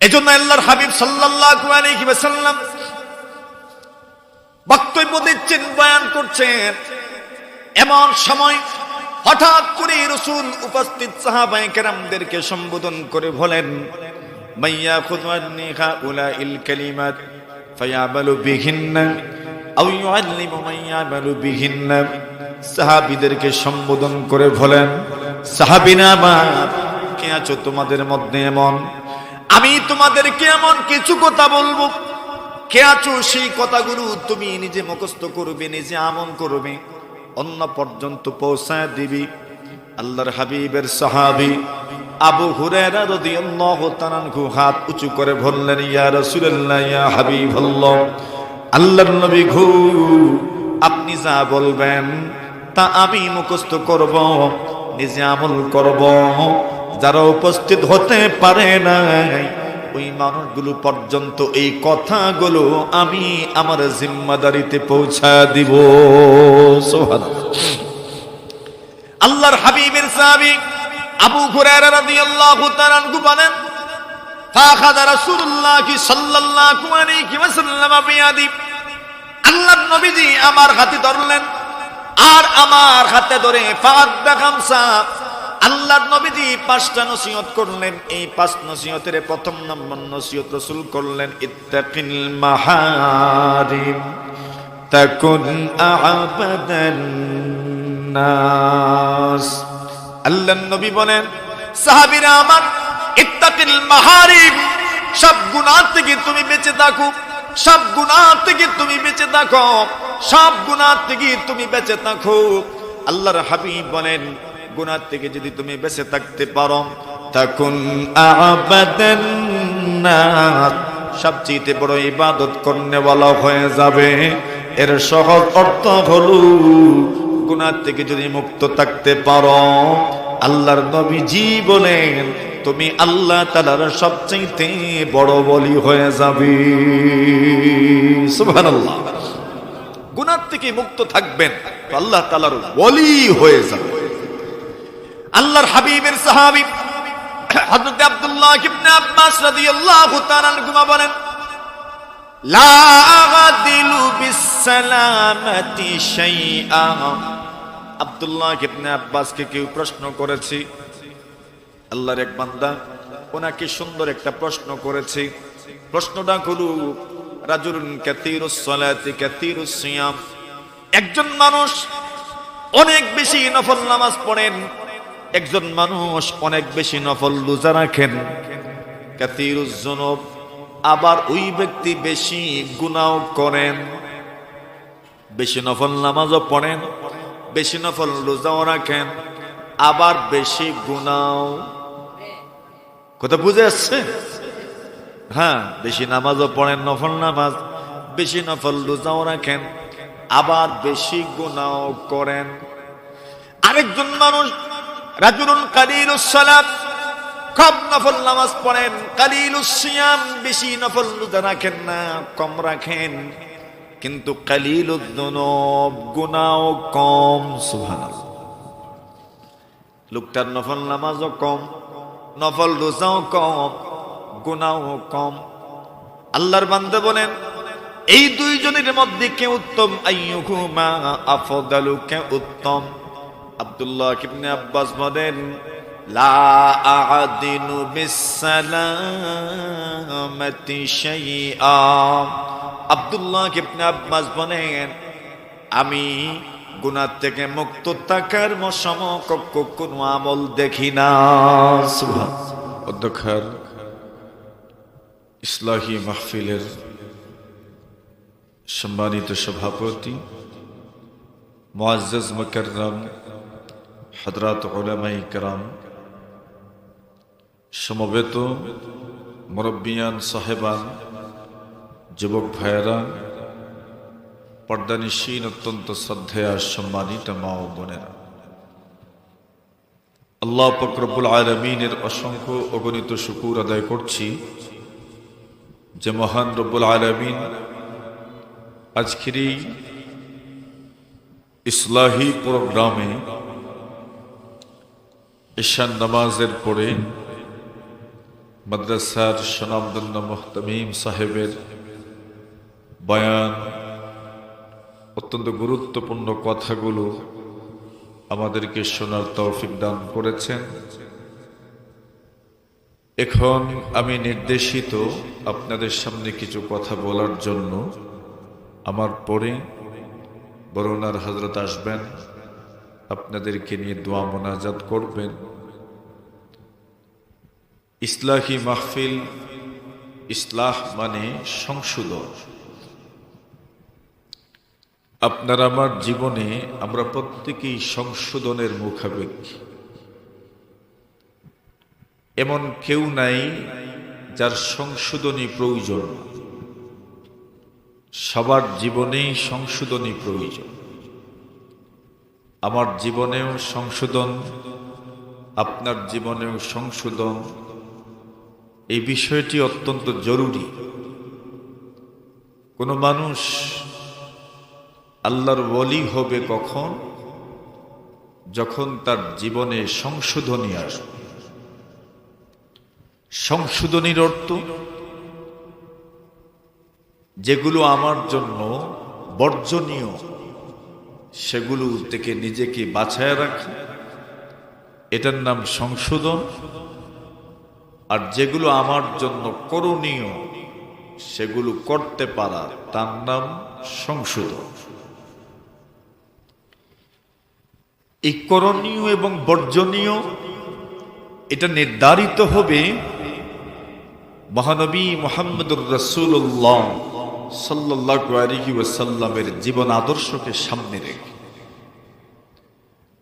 এজন্য আল্লাহর হাবিব সাল্লাল্লাহু আলাইহি ওয়াসাল্লাম বক্তব্য দিচ্ছেন, বয়ান করছেন। এমন সময় হঠাৎ করে রাসূল উপস্থিত সাহাবায়ে কেরামদেরকে সম্বোধন করে বলেন, মাইয়া খুযুনি হাউলাইল কালিমাত ফায়ামালু বিহিন্না আও ইউআল্লিমু মান ইয়ামালু বিহিন্না। সাহাবীদেরকে সম্বোধন করে বলেন, সাহাবীরা আমার, কে আছো তোমাদের মধ্যে এমন, আমি তোমাদেরকে এমন কিছু কথা বলবো, কে আছো সেই কথাগুলো তুমি নিজে মুখস্থ করবে, নিজে আমল করবে, অন্য পর্যন্ত পৌঁছায় দিবি। আল্লাহর হাবিবের সাহাবী আবু হুরায়রা রাদিয়াল্লাহু তাআলা আনহু হাত উঁচু করে বললেন, ইয়া রাসূলুল্লাহ, ইয়া হাবিবাল্লাহ, আল্লাহর নবী গো, আপনি যা বলবেন তা আমি মুখস্থ করব, নিজে আমল করব। যারা উপস্থিত হতে পারে নাই ওই মানুষগুলো পর্যন্ত এই কথাগুলো আমি আমার জিম্মাদারিতে পৌঁছা দিব। সুবহানাল্লাহ। আল্লাহর হাবিবের সাহাবী আবু হুরায়রা রাদিয়াল্লাহু তাআলা আনহু বলেন, ফাখাযা রাসূলুল্লাহ সাল্লাল্লাহু আলাইহি ওয়াসাল্লাম বিয়াদি, আল্লাহর নবীজি আমার হাতে ধরলেন, আর আমার হাতে ধরে ফাআদ্দা খামসা, আল্লাহর নবীজি 5টা নসিহত করলেন। এই 5 নসিহতের প্রথম নম্বর নসিহত রাসূল করলেন, ইত্তাকিল মাহারিম তাকুন আ'বাদান নাস। আল্লাহর নবী বলেন, সাহাবীরা আমার, ইত্তাকিল মাহারিম, সব গুনাহ থেকে তুমি বেঁচে থাকো, সব গুনাহ থেকে তুমি বেঁচে থাকো, সব গুনাহ থেকে তুমি বেঁচে থাকো। আল্লাহর হাবিব বলেন, গুনাহ থেকে যদি তুমি বেঁচে থাকতে পারো, তাকুন আ'বাদান নাস, সবচেয়ে বড় ইবাদত করনেওয়ালা হয়ে যাবে। এর সহজ অর্থ হলো, গুনাহ থেকে যদি মুক্ত থাকতে পারো, আল্লাহর নবীজি বলেন, তুমি আল্লাহ তাআলার সবচেয়ে বড় ওলি হয়ে যাবে। সুবহানাল্লাহ। গুনাহ থেকে মুক্ত থাকবেন তো আল্লাহ তাআলার ওলি হয়ে যাবে। আল্লাহর হাবিবের সাহাবী হযরত আব্দুল্লাহ ইবনে আব্বাস রাদিয়াল্লাহু তাআলা আনহু বলেন, লা আগাদিলু বিসসালামাতি শাইআ। আব্দুল্লাহ ইবনে আব্বাসকে কেউ প্রশ্ন করেছে, আল্লাহর এক বান্দা ওনাকে সুন্দর একটা প্রশ্ন করেছে। প্রশ্নটা হলো, রাজুলুন কাসীরুস সালাতি কাসীরুস সিয়াম, একজন মানুষ অনেক বেশি নফল নামাজ পড়েন, একজন মানুষ অনেক বেশি নফল রোজা রাখেন। কাসীরুজ যুনুব, আবার ওই ব্যক্তি বেশি গুনাহ করেন, বেশি নফল নামাজও পড়েন, বেশি নফল রোজাও রাখেন, আবার বেশি গুনাহ। কথা বুঝে আসছে? হ্যাঁ, বেশি নামাজও পড়েন, নফল নামাজ, বেশি নফল রোজাও রাখেন, আবার বেশি গুনাহ করেন। আরেকজন মানুষ রাজুলুন কালিলুস সালাত, কম নফল নামাজ পড়েন, কালিলুস সিয়াম, বেশি নফল রোজা রাখেন না, কম রাখেন, কিন্তু কালিলুদ যুনুব, গুনাহ কম। সুবহানাল্লাহ। লোকটার নফল নামাজও কম, নফল রোজাও কম, গুনাহ কম। আল্লাহর বান্দা বলেন, এই দুইজনের মধ্যে কে উত্তম? আইয়ুহুমা আফদালু, কে উত্তম? আব্দুল্লাহ ইবনে আব্বাস বলেন, লা আ'দিনু বিসসালামাতি শাইআ। আব্দুল্লাহ ইবনে আব্বাস বলেন, আমি গুনাহ থেকে মুক্ত থাকার সমকক্ষ কোনো আমল দেখি না। সুবহানাল্লাহ। অধ্যক্ষের ইসলাহি মাহফিলের সম্মানিত সভাপতি, মুআজ্জাজ মুকাররম হযরত উলামায়ে কেরাম, সমবেত মুরব্বিয়ান সাহেবান, যুবক ভাইয়েরা, পর্দানিশীন অত্যন্ত শ্রদ্ধেয় সম্মানিত মা ও বোনেরা, আল্লাহ পাক রব্বুল আলামিনের অসংখ্য অগণিত শুকর আদায় করছি যে মহান রব্বুল আলামিন আজকের এই ইসলাহি প্রোগ্রামে ঈশান নামাজের পরে মাদ্রাসার সুনামধন্য মুহতামিম সাহেবের বয়ান, অত্যন্ত গুরুত্বপূর্ণ কথাগুলো আমাদেরকে শোনার তৌফিক দান করেছেন। এখন আমি নির্দেশিত আপনাদের সামনে কিছু কথা বলার জন্য। আমার পরে বরুণার হযরত আসবেন, আপনাদেরকে নিয়ে দোয়া মোনাজাত করবেন। ইসলাহি মাহফিল, ইসলাহ মানে সংশোধন। আপনার আমার জীবনে আমরা প্রত্যেকেই সংশোধনের মুখাপেক্ষী। এমন কেউ নাই যার সংশোধনী প্রয়োজন। সবার জীবনেই সংশোধনী প্রয়োজন। আমার জীবনেও সংশোধন, আপনার জীবনেও সংশোধন। এই বিষয়টি অত্যন্ত জরুরি। কোনো মানুষ আল্লাহর ওয়ালি হবে কখন? যখন তার জীবনে সংশোধনী আসবে। সংশোধনীর অর্থ, যেগুলো আমার জন্য বর্জনীয় সেগুলো থেকে নিজেকে বাঁচায় রাখা, এটার নাম সংশোধন। আর যেগুলো আমার জন্য করণীয় সেগুলো করতে পারা, তার নাম সংশোধন। এই করণীয় এবং বর্জনীয় এটা নির্ধারিত হবে মহানবী মুহাম্মদুর রাসূলুল্লাহ সাল্লাল্লাহু আলাইহি ওয়াসাল্লামের জীবন আদর্শকে সামনে রেখে।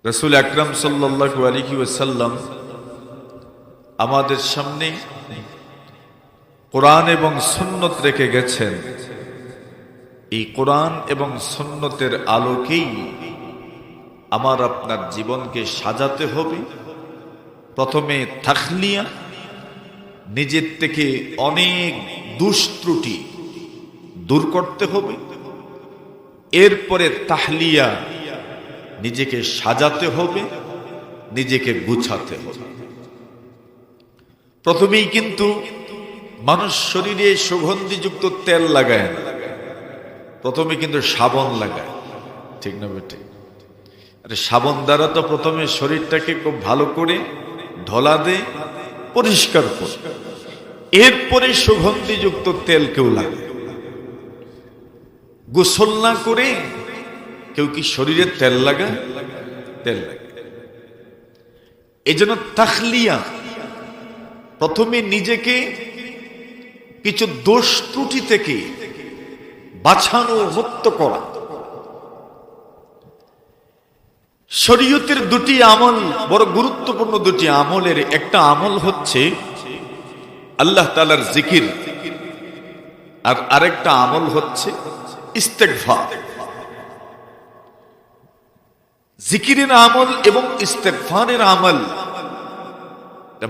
রাসূল আকরাম সাল্লাল্লাহু আলাইহি ওয়াসাল্লাম আমাদের সামনে কোরআন এবং সুন্নত রেখে গেছেন। এই কোরআন এবং সুন্নতের আলোকেই আমার আপনার জীবনকে সাজাতে হবে। প্রথমে তাখলিয়া, নিজের থেকে অনেক দুষ্ত্রুটি দূর করতে হবে। এরপরে তাহলিয়া, নিজেকে সাজাতে হবে, নিজেকে গুছাতে হবে। প্রথমেই কিন্তু মানুষ শরীরে সুগন্ধিযুক্ত তেল লাগায় না, প্রথমে কিন্তু সাবান লাগায়। ঠিক না বেটে? আরে সাবান দ্বারা তো প্রথমে শরীরটাকে খুব ভালো করে ধলা দে, পরিষ্কার করে, এরপরে সুগন্ধিযুক্ত তেল কেউ লাগায়। গোসল না করে কেউ কি শরীরে তেল লাগায়? তেল লাগায়। এই জন্য তাখলিয়া, প্রথমে নিজেকে কিছু দোষ ত্রুটি থেকে বাঁচানো, মুক্ত করা। শরীয়তের দুটি আমল বড় গুরুত্বপূর্ণ। দুটি আমলের একটা আমল হচ্ছে আল্লাহ তাআলার জিকির, আর আরেকটা আমল হচ্ছে ইস্তেগফার। জিকিরের আমল এবং ইস্তেগফারের আমল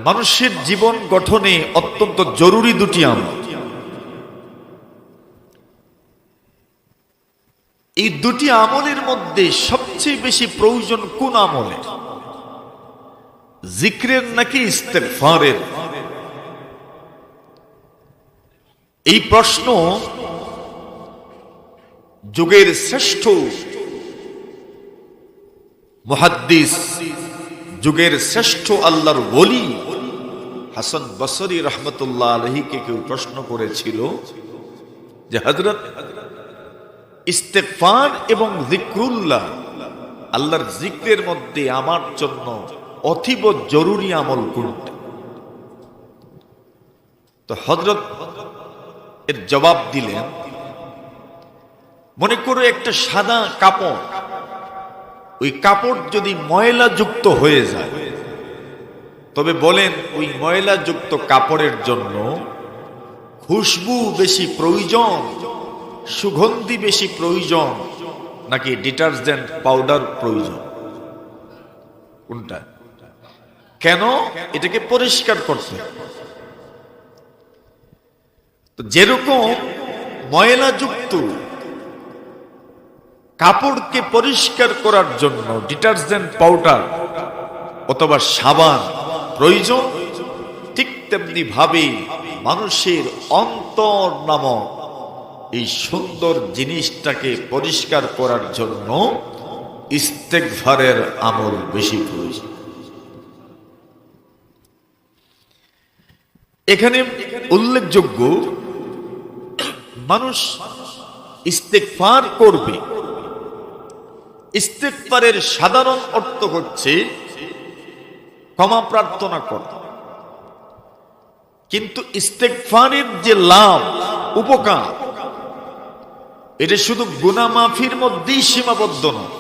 মানুষের জীবন গঠনে অত্যন্ত জরুরি দুটি আমল। এই দুটি আমলের মধ্যে সবচেয়ে বেশি প্রয়োজন কোন আমলের? জিক্রের নাকি ইস্তেগফারের? এই প্রশ্ন যুগের শ্রেষ্ঠ মুহাদ্দিস, যুগের শ্রেষ্ঠ আল্লাহর ওলি হাসান বসরি রহমতুল্লাহ আলাইহিকে কেউ প্রশ্ন করেছিল যে হযরত, ইস্তেগফার এবং যিকরুল্লাহ, আল্লাহর জিক্রের মধ্যে আমার জন্য অতীব জরুরি আমল কোনটা? তো হযরত এর জবাব দিলেন, মনে করো একটা সাদা কাপড়, ওই কাপড় যদি ময়লা যুক্ত হয়ে যায়, তবে বলেন ওই ময়লা যুক্ত কাপড়ের জন্য খুশবু বেশি প্রয়োজন, সুগন্ধি বেশি প্রয়োজন, নাকি ডিটারজেন্ট পাউডার প্রয়োজন? কোনটা? কেন? এটাকে পরিষ্কার করতে। তো যেরকম ময়লাযুক্ত কাপড়কে পরিষ্কার করার জন্য ডিটারজেন্ট পাউডার অথবা সাবান প্রয়োজন, ঠিক তেমনি ভাবে মানুষের অন্তর নামক এই সুন্দর জিনিসটাকে পরিষ্কার করার জন্য ইস্তেগফারের আমল বেশি প্রয়োজন। এখানে উল্লেখযোগ্য, মানুষ ইস্তেগফার করবে। ইস্তেগফারের সাধারণ অর্থ হচ্ছে ক্ষমা প্রার্থনা করা, কিন্তু ইস্তেগফারের যে লাভ, উপকার, এটা শুধু গুনাহ মাফির মধ্যেই সীমাবদ্ধ নয়।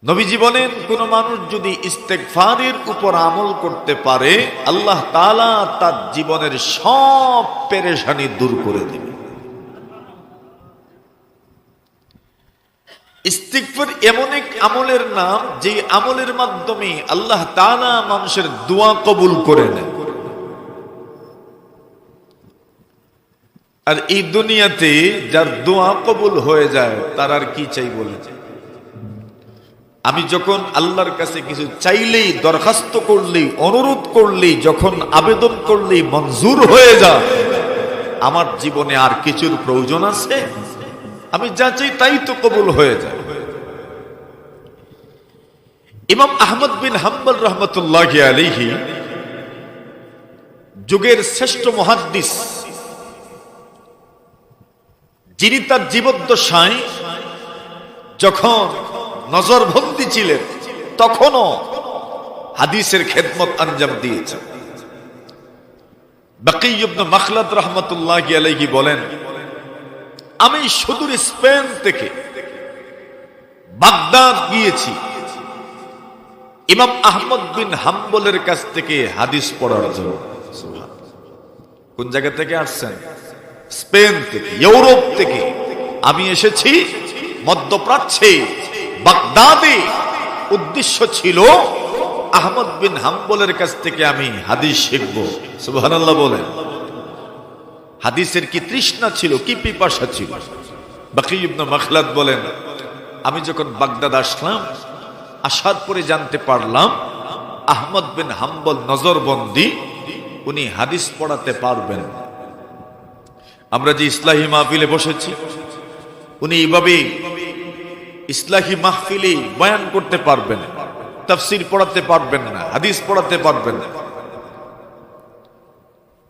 নবীজি বলেন, কোন মানুষ যদি ইস্তেগফারের উপর আমল করতে পারে, আল্লাহ তাআলা তার জীবনের সব পেরেশানি দূর করে দেবে। ইস্তিগফার এমন এক আমলের নাম, যে আমলের মাধ্যমে আল্লাহ তাআলা মানুষের দোয়া কবুল করে নেন। আর এই দুনিয়াতে যার দোয়া কবুল হয়ে যায়, তার আর কি চাই বলে? আমি যখন আল্লাহর কাছে কিছু চাইলেই, দরখাস্ত করলেই, অনুরোধ করলেই, যখন আবেদন করলেই মঞ্জুর হয়ে যায়, আমার জীবনে আর কিছুর প্রয়োজন আছে? আমি যা চাই তাই তো কবুল হয়ে যায়। ইমাম আহমদ বিন হাম্বল রাহমাতুল্লাহি আলাইহি যুগের শ্রেষ্ঠ মুহাদ্দিস, যিনি তার জীবদ্দশায় যখন নজরবন্দি ছিলেন, তখনও হাদিসের খেদমত আঞ্জাম দিয়েছেন। বাকি ইবনে মাখলাদ রাহমাতুল্লাহি আলাইহি বলেন, আমি সুদূর স্পেন থেকে বাগদাদ গিয়েছি ইমাম আহমদ বিন হাম্বলের কাছ থেকে হাদিস পড়ার জন্য। কোন জায়গা থেকে আসছেন? স্পেন থেকে, ইউরোপ থেকে। আমি এসেছি মধ্যপ্রাচ্যে, বাগদাদে। উদ্দেশ্য ছিল আহমদ বিন হাম্বলের কাছ থেকে আমি হাদিস শিখব। সুবহানাল্লাহ বলেন। হাদিসের কি তৃষ্ণা ছিল, কি পিপাসা ছিল! বাকি ইবনে মাখলাদ বলেন, আমি যখন বাগদাদ আসলাম, আসার পরে জানতে পারলাম আহমদ বিন হাম্বল নজরবন্দি, উনি হাদিস পড়াতে পারবেন। আমরা যে ইসলাহি মাহফিলে বসেছি, উনি এইভাবে ইসলাহি মাহফিলে বয়ান করতে পারবেন, তাফসীর পড়াতে পারবেন না, হাদিস পড়াতে পারবেন না।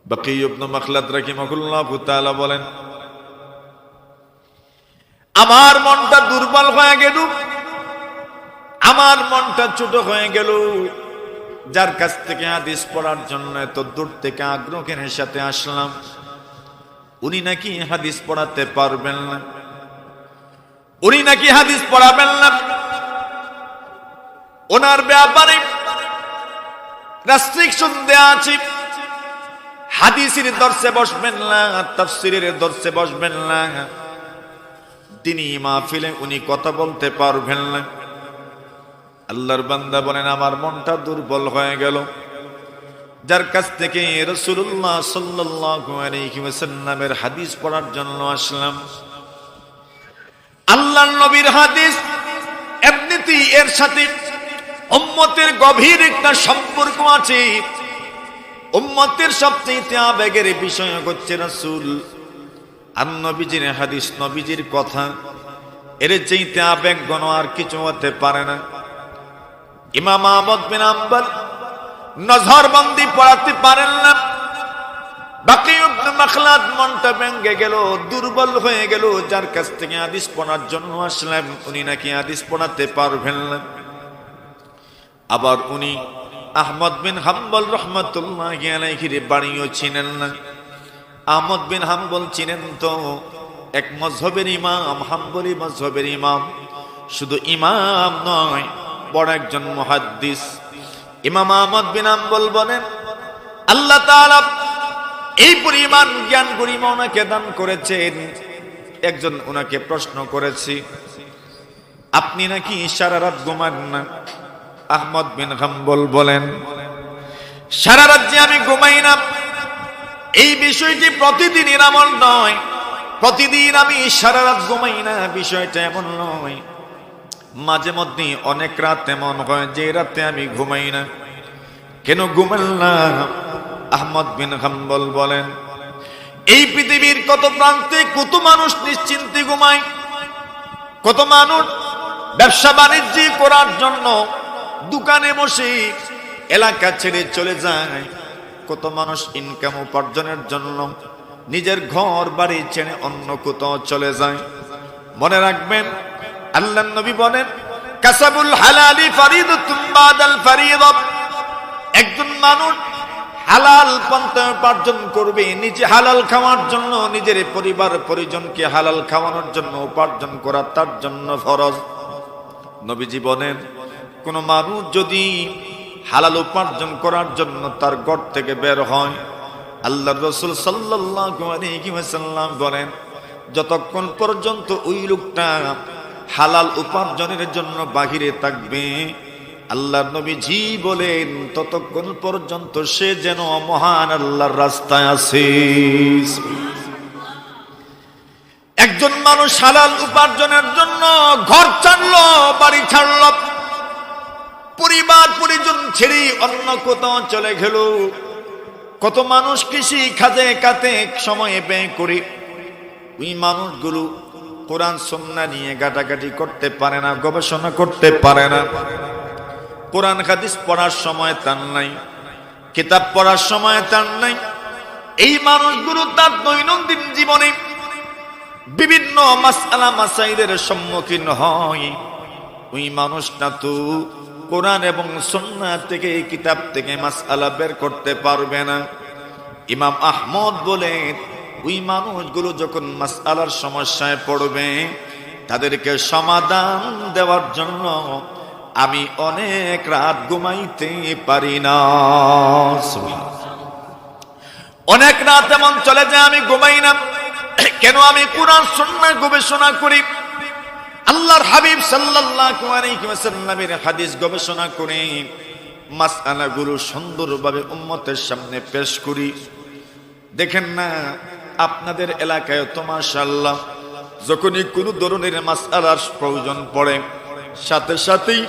বাকি ইবনে মাখলাদ রাহিমাহুল্লাহু তাআলা বলেন, আমার মনটা দুর্বল হয়ে গেল, আমার মনটা ছোট হয়ে গেল। যার কাছ থেকে হাদিস পড়ার জন্য এত দূর থেকে আগ্রহের সাথে আসলাম, উনি নাকি হাদিস পড়াতে পারবেন না, উনি নাকি হাদিস পড়াবেন না। ওনার ব্যাপারে রেস্ট্রিকশন দেয়া আছে, হাদিসের দর্শে বসবেন না, তাফসীরের দর্শে বসবেন না, তিনি মাহফিলে উনি কথা বলতে পারবেন না। আল্লাহর বান্দা বলেন, আমার মনটা দুর্বল হয়ে গেল। যার কাছ থেকে রাসূলুল্লাহ সাল্লাল্লাহু আলাইহি ওয়াসাল্লামের হাদিস পড়ার জন্য আসলাম, আল্লাহর নবীর হাদিস এমনিতেই এর সাথে উম্মতের গভীর একটা সম্পর্ক আছে। উম্মতের সবচেয়ে আবেগের বিষয় হচ্ছে রাসূল আর নবীজির হাদিস, নবীজির কথা। এর চাইতে আবেগ গণ আর কিছু হতে পারে না। ইমাম আহমদ বিন হাম্বল নজরবন্দি পড়াতে পারেন না। বাকি ইবনে মাখলাদ মনটা ভেঙে গেল, দুর্বল হয়ে গেল। যার কাছ থেকে হাদিস পড়ার জন্য আসলাম, উনি নাকি হাদিস পড়াতে পারবেন না। আবার উনি আহমদ বিন হাম্বল রাহমাতুল্লাহি আলাইহির বাড়িও চিনেন না। আহমদ বিন হাম্বল চিনেন তো এক মযহবের ইমাম, হাম্বলি মযহবের ইমাম। শুধু ইমাম নয়, বড় একজন মুহাদ্দিস। ইমাম আহমদ বিন হাম্বল বলেন, আল্লাহ তাআলা এই পরিমাণ জ্ঞান গরিমা ওনাকে দান করেছেন। একজন ওনাকে প্রশ্ন করেছি, আপনি নাকি সারা রাত ঘুমান না? আহমদ বিন হাম্বল বলেন, সারা রাত যে আমি ঘুমাই না, এই বিষয়টি প্রতিদিনের আমল নয়। প্রতিদিন আমি সারা রাত ঘুমাই না, বিষয়টা এমন নয়। মাঝে মধ্যে অনেক রাত এমন হয় যে রাতে আমি ঘুমাই না। কেন ঘুমান না? আহমদ বিন হাম্বল বলেন, এই পৃথিবীর কত প্রান্তে কত মানুষ নিশ্চিন্তে ঘুমায়, কত মানুষ ব্যবসা বাণিজ্য করার জন্য দোকানে বসে এলাকা ছেড়ে চলে যায়, কত মানুষ ইনকাম উপার্জনের জন্য নিজের ঘর বাড়ি ছেড়ে অন্য কোথাও চলে যায়। মনে রাখবেন, আল্লাহর নবী বলেন, কাসাবুল হালালি ফারিদাতুন বাদাল ফারিদা। একজন মানুষ হালাল পন্থায় উপার্জন করবে, নিজে হালাল খাওয়ার জন্য, নিজের পরিবার পরিজনকে হালাল খাওয়ানোর জন্য উপার্জন করা তার জন্য ফরজ। নবীজি বলেন, কোন মানুষ যদি হালাল উপার্জন করার জন্য তার ঘর থেকে বের হয়, আল্লাহর রাসূল সাল্লাল্লাহু আলাইহি ওয়াসাল্লাম বলেন, যতক্ষণ পর্যন্ত ওই লোকটা হালাল উপার্জনের জন্য বাহিরে থাকবে, আল্লাহর নবীজি বলেন, ততক্ষণ পর্যন্ত সে যেন মহান আল্লাহর রাস্তায় আছে। একজন মানুষ হালাল উপার্জনের জন্য ঘর ছাড়লো, বাড়ি ছাড়লো, পরিবার পরিজন ছেড়ে অন্য কোথাও চলে গেল। কত মানুষ কৃষি খাতে কাতে সময় ব্যয় করে, ওই মানুষগুলো কোরআন সুন্নাহ নিয়ে ঘাটাঘাটি করতে পারে না, গবেষণা করতে পারে না। কোরআন হাদিস পড়ার সময় তার নাই, কিতাব পড়ার সময় তার নাই। এই মানুষগুলো তার দৈনন্দিন জীবনে বিভিন্ন মাসআলা মাসাইলের সম্মুখীন হয়। ওই মানুষটা তো কোরআন এবং সুন্নাহ থেকে, কিতাব থেকে মাসআলা বের করতে পারবে না। ইমাম আহমদ বলেন, ওই মানুষগুলো যখন মাসআলার সমস্যায় পড়বে, তাদেরকে সমাধান দেওয়ার জন্য আমি অনেক রাত ঘুমাইতে পারি না। অনেক রাত এমন চলে যায় আমি ঘুমাই না। কেন? আমি কোরআন সুন্নাহ গবেষণা করি, আল্লাহর হাবিব সাল্লাল্লাহু আলাইহি ওয়াসাল্লামের হাদিস গবেষণা করে মাসআলাগুলো সুন্দরভাবে উম্মতের সামনে পেশ করি। দেখেন না, আপনাদের এলাকায় তো মাশাআল্লাহ যখনই কোনো ধরনের মাসআলার প্রয়োজন পড়ে, সাথে সাথেই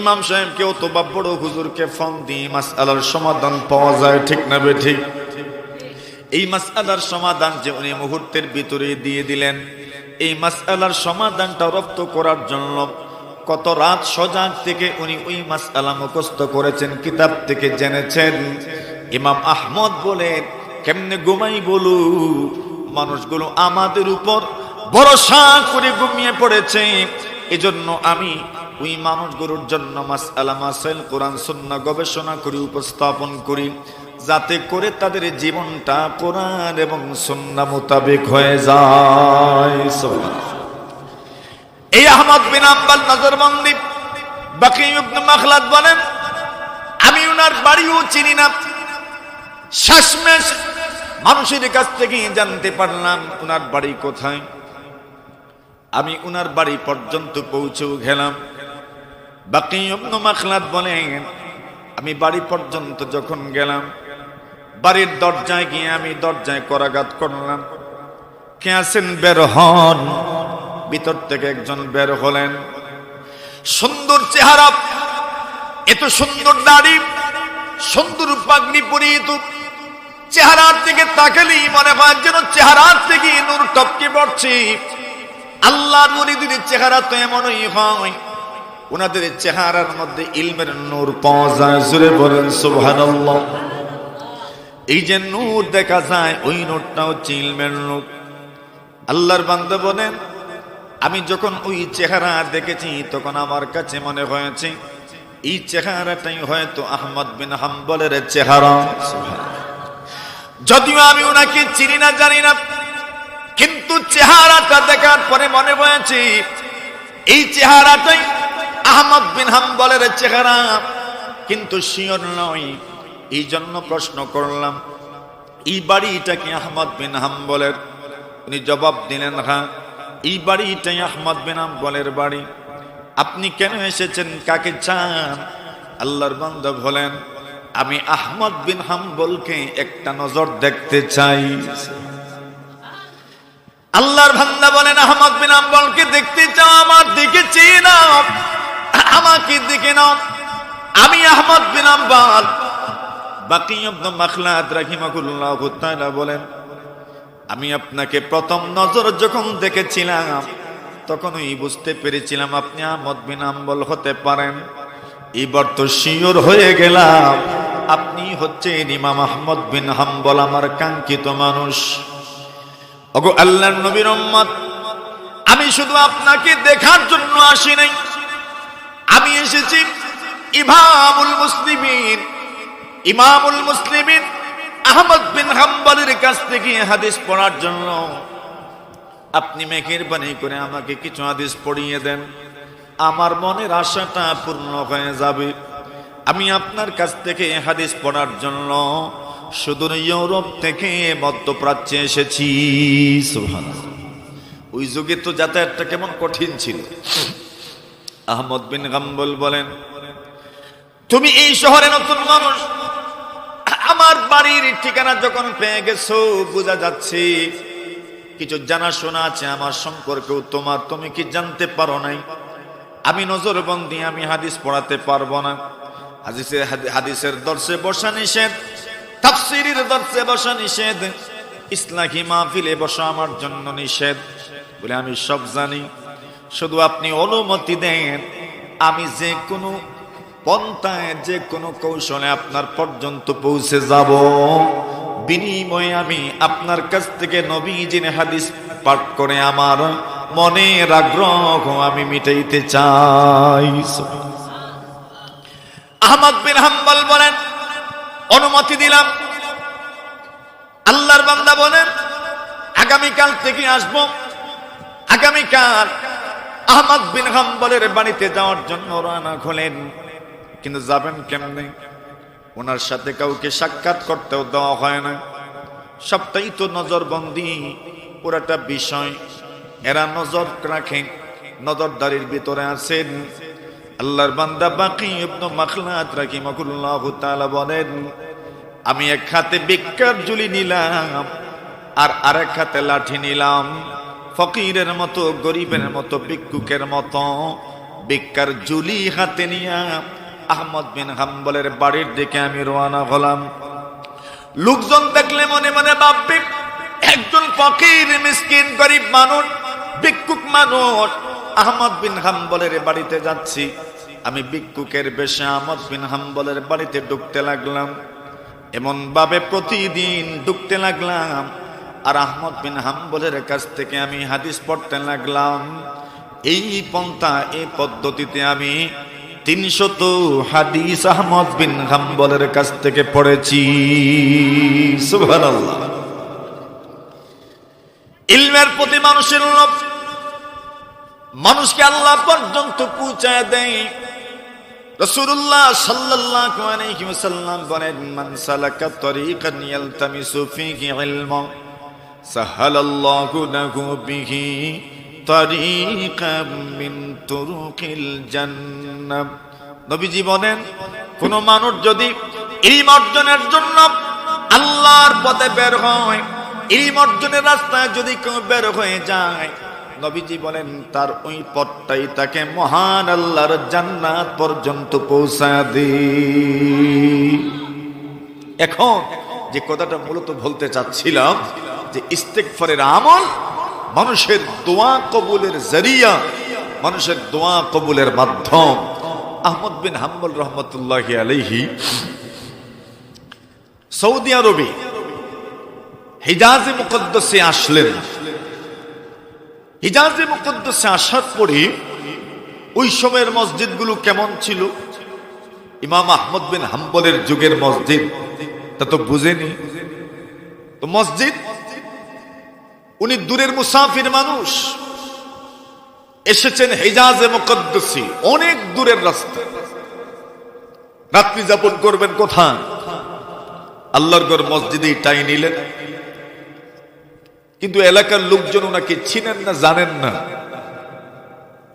ইমাম সাহেবকে অথবা বড় হুজুরকে ফোন দিয়ে মাসআলার সমাধান পাওয়া যায়, ঠিক না বেঠিক? এই মাসআলার সমাধান যে উনি মুহূর্তের ভিতরে দিয়ে দিলেন, এই মাসআলার সমাধানটা রপ্ত করার জন্য কত রাত সজাগ থেকে উনি ওই মাসআলা মুখস্থ করেছেন, কিতাব থেকে জেনেছেন। ইমাম আহমদ বলেন, কেমনে ঘুমাই বলু? মানুষগুলো আমাদের উপর ভরসা করে ঘুমিয়ে পড়েছে, এজন্য আমি ওই মানুষগুলোর জন্য মাসআলা মাসাইল কোরআন সুন্নাহ গবেষণা করি, উপস্থাপন করি, যাতে করে তাদের জীবনটা কোরআন এবং সুন্নাহ মোতাবেক হয়ে যায়। এই আহমদ বিন হাম্বল নজরবন্দি বাকি ইবনে মাখলাদ বলেন, আমি উনার বাড়িও চিনি না। শেষমেশ মানুষের কাছ থেকে জানতে পারলাম উনার বাড়ি কোথায়। আমি উনার বাড়ি পর্যন্ত পৌঁছেও গেলাম। বাকি ইবনে মাখলাদ বলেন, আমি বাড়ি পর্যন্ত যখন গেলাম, বাড়ির দরজায় গিয়ে আমি দরজায় করাঘাত করলাম, কে আছেন বের হন। ভিতর থেকে একজন বের হলেন, সুন্দর চেহারা, এত সুন্দর দাড়ি, সুন্দর পাগড়ি পরিহিত, চেহারার দিকে তাকালেই মনে হয় যেন চেহারার থেকে নূর টপকে পড়ছে। আল্লাহর মুরিদের চেহারা তো এমনই হয়, ওনাদের চেহারার মধ্যে ইলমের নূর পাওয়া যায়। জোরে বলেন সুবহানাল্লাহ। এই যে নূর দেখা যায়, ওই নূরটা হচ্ছে ইলমের নূর। আল্লাহর বান্দা বলেন, আমি যখন ওই চেহারা দেখেছি তখন আমার কাছে মনে হয়েছে এই চেহারাটাই হয়তো আহমদ বিন হাম্বলের চেহারা। যদিও আমি ওনাকে চিনি না, জানি না, কিন্তু চেহারাটা দেখার পরে মনে হয়েছে এই চেহারাটাই আহমদ বিন হাম্বলের চেহারা, কিন্তু শিওর নয়। এই জন্য প্রশ্ন করলাম, এই বাড়িটা কি আহমদ বিন হাম্বলের? উনি জবাব দিলেন, হ্যাঁ, এই বাড়িটাই আহমদ বিন হাম্বলের বাড়ি। আপনি কেন এসেছেন, কাকে চান? আল্লাহর বান্দা বলেন, আমি আহমদ বিন হাম্বলকে একটা নজর দেখতে চাই। আল্লাহর বান্দা বলেন, আহমদ বিন হাম্বলকে দেখতে চাও? আমার দিকে চেয়ে নাও, আমাকে দেখে নাও। আমি আহমদ বিন হাম্বল বাকি ইবনে মাখলাদ রাহিমাহুল্লাহ তাআলা বলেন, আমি আপনাকে প্রথম নজর যখন দেখেছিলাম তখনই বুঝতে পেরেছিলাম আপনি আহমদ বিন হাম্বল হতে পারেন। এবার তো শিওর হয়ে গেলাম আপনি হচ্ছেন ইমাম আহমদ বিন হাম্বল, আমার কাঙ্ক্ষিত মানুষ। ওগো আল্লাহর নবীর উম্মত, আমি শুধু আপনাকে দেখার জন্য আসি নাই, আমি এসেছি ইমামুল মুসলিমিন আহমদ বিন হাম্বলের কাছ থেকে হাদিস পড়ার জন্য। আপনি মেহেরবানি করে আমাকে কিছু হাদিস পড়িয়ে দেন, আমার মনের আশাটা পূর্ণ হয়ে যাবে। আমি আপনার কাছ থেকে হাদিস পড়ার জন্য সুদূর ইউরোপ থেকে মধ্যপ্রাচ্যে এসেছি। সুবহানাল্লাহ। ওই যুগে তো যাতায়াতটা কেমন কঠিন ছিল। আহমদ বিন হাম্বল বলেন, তুমি এই শহরে নতুন মানুষ, আমার বাড়ির ঠিকানা যখন পেয়ে গেছো বোঝা যাচ্ছে কিছু জানাশোনা আছে আমার সম্পর্কেও তোমার, তুমি কি জানতে পারো নাই আমি নজরবন্দি, আমি হাদিস পড়াতে পারবো না। হাদিসের দর্শে বসা নিষেধ, তাফসীরের দর্শে বসা নিষেধ, ইসলাহি মাহফিলে বসা আমার জন্য নিষেধ বলে আমি সব জানি। শুধু আপনি অনুমতি দেন, আমি যে কোনো পন্থায় যে কোনো কৌশলে আপনার পর্যন্ত পৌঁছে যাব, বিনিময়ে আমি আপনার কাছ থেকে নবীজির হাদিস পাঠ করে আমার মনের আগ্রহ আমি মিটাইতে চাই। আহমদ বিন হাম্বল বলেন, অনুমতি দিলাম। আল্লাহর বান্দা বলেন, আগামীকাল থেকে আসবো। আগামীকাল আহমদ বিন হাম্বলের বাড়িতে যাওয়ার জন্য রওনা হলেন। কিন্তু যাবেন কেমনে? ওনার সাথে কাউকে সাক্ষাৎ করতেও দেওয়া হয় না, সবটাই তো নজরবন্দি, পুরাটা বিষয় এরা নজর রাখে, নজরদারির ভিতরে আছেন। আল্লাহর বান্দা বাকি ইবনে মাখলাদ রাহিমাহুল্লাহ তাআলা বলেন, আমি এক হাতে ভিক্ষার ঝুলি নিলাম আর আরেক হাতে লাঠি নিলাম। ফকিরের মতো, গরিবের মতো, ভিক্ষুকের মতো ভিক্ষার ঝুলি হাতে নিয়া আহমদ বিন হাম্বলের বাড়ির দিকে আমি রওনা হলাম। লোকজন দেখলে মনে মনে ভাববে একজন ফকির, মিসকিন, গরিব মানুষ, ভিক্ষুক মানুষ আহমদ বিন হাম্বলের বাড়িতে যাচ্ছি। আমি ভিক্ষুকের বেশে আহমদ বিন হাম্বলের বাড়িতে ঢুকতে লাগলাম। এমন ভাবে প্রতিদিন ঢুকতে লাগলাম আর আহমদ বিন হাম্বলের কাছ থেকে আমি হাদিস পড়তে লাগলাম। এই পন্থা, এই পদ্ধতিতে আমি 300 হাদিস আহমদ বিন হাম্বলের কাছ থেকে পড়েছি। সুবহানাল্লাহ। ইলমের প্রতি মানুষের লোভ মানুষকে আল্লাহ পর্যন্ত পৌঁছায় দেয়। রাসূলুল্লাহ সাল্লাল্লাহু আলাইহি ওয়াসাল্লাম বলেন, মান সালাকা তরিকান ইয়ালতামিসু ফীহি ইলমান সাহালাল্লাহু লাহু বিহি তরিকাম মিন তুরুকিল জান্নাহ। নবীজি বলেন, কোন মানুষ যদি ইলম অর্জনের জন্য আল্লাহর পথে বের হয়, ইলম অর্জনের রাস্তায় যদি কেউ বের হয়ে যায়, নবীজি বলেন তার ওই পথটাই তাকে মহান আল্লাহর জান্নাত পর্যন্ত পৌঁছায় দেয়। এখন যে কথাটা মূলত বলতে চাচ্ছিলাম যে ইস্তেগফারের আমল মানুষের দোয়া কবুলের জরিয়া, মানুষের দোয়া কবুলের মাধ্যম। আহমদ বিন হাম্বল রহমতুল্লাহি আলাইহি সৌদি আরবে হিজাজে মুকদ্দাসে আসলেন। হিজাজে মুকদ্দাসে আসার পরে ওই সময়ের মসজিদগুলো কেমন ছিল? ইমাম আহমদ বিন হাম্বলের যুগের মসজিদ তা তো বুঝেনি। তো মসজিদ, উনি দূরের মুসাফির মানুষ, এসেছেন হিজাজে মুকদ্দাসে, অনেক দূরের রাস্তা। রাত্রি যাপন করবেন কোথায়? আল্লাহর ঘর মসজিদেই টাই নিলেন। কিন্তু এলাকার লোকজন ওনাকে চিনেন না, জানেন না,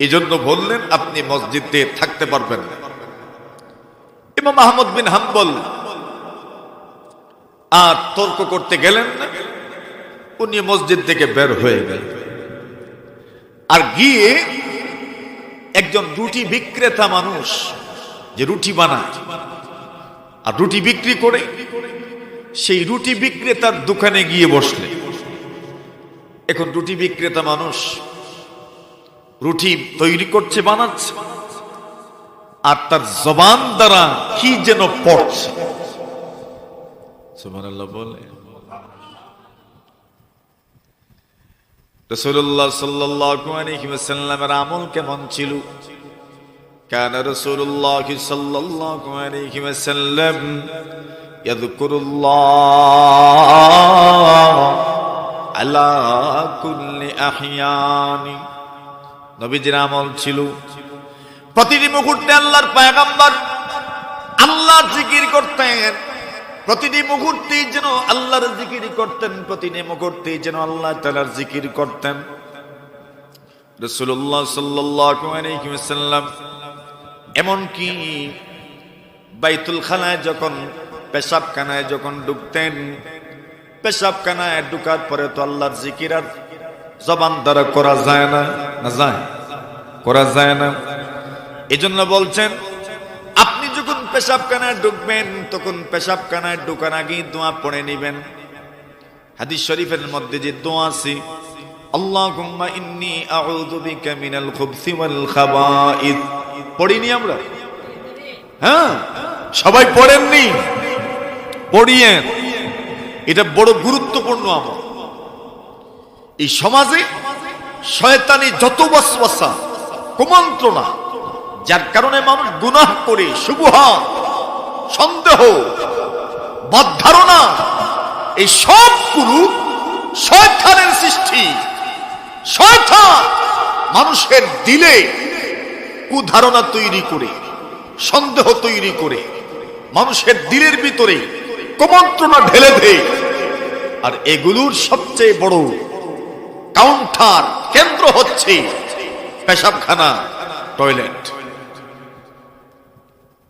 এই জন্য বললেন আপনি মসজিদে থাকতে পারবেন না। ইমাম আহমদ বিন হাম্বল আর তর্ক করতে গেলেন না, উনি মসজিদ থেকে বের হয়ে গেলেন। আর গিয়ে একজন রুটি বিক্রেতা মানুষ, যে রুটি বানায়, আর রুটি বিক্রি করে, সেই রুটি বিক্রেতার দোকানে গিয়ে বসলে, এখন রুটি বিক্রেতা মানুষ রুটি তৈরি করছে, বানাচ্ছে, আর তার জবান দ্বারা কি যেন পড়ছে। সুবহানাল্লাহ বলে। রাসূলুল্লাহ সাল্লাল্লাহু আলাইহি ওয়াসাল্লামের আমল কেমন ছিল? কানা রাসূলুল্লাহ সাল্লাল্লাহু আলাইহি ওয়াসাল্লাম ইয়াযকুরুল্লাহ আলা কুল্লি আহইয়ানি। নবীজির আমল ছিল প্রতিটি মুহূর্তে আল্লাহর পয়গম্বর আল্লাহর জিকির করতেন, প্রতিটি মুহূর্তে যেন আল্লাহর জিকির করতেন, প্রতিটি মুহূর্তে যেন আল্লাহ তাআলার জিকির করতেন। রাসূলুল্লাহ সাল্লাল্লাহু আলাইহি ওয়াসাল্লাম এমনকি বাইতুল খানায় যখন, পেশাবখানায় যখন ঢুকতেন, পেশাবখানায় ঢুকার পরে তো আল্লাহর জিকির আর জবান দ্বারা করা যায় না, না যায়, করা যায় না। এজন্য বলছেন আপনি যখন পেশাবখানায় ঢুকবেন তখন পেশাবখানায় ঢোকার আগে দোয়া পড়ে নেবেন। হাদিস শরীফের মধ্যে যে দোয়া আছে, আল্লাহুম্মা ইন্নী আউযু বিকা মিনাল খুবসি ওয়াল খাবাইস, পড়িনি আমরা? হ্যাঁ, সবাই পড়েননি? পড়িয়েন, এটা বড় গুরুত্বপূর্ণ আমল। এই সমাজে শয়তানি যত ওয়াসওয়াসা, কুমন্ত্রণা, যার কারণে মানুষ গুনাহ করে, শুবহা, সন্দেহ, বদ ধারণা, এই সবগুলো শয়তানের সৃষ্টি। শয়তান মানুষের দিলে কুধারণা তৈরি করে, সন্দেহ তৈরি করে, মানুষের দিলের ভিতরে কুমন্ত্রণা ঢেলে দেয়। আর এগুলোর সবচেয়ে বড় কাউন্টার কেন্দ্র হচ্ছে পেশাবখানা, টয়লেট।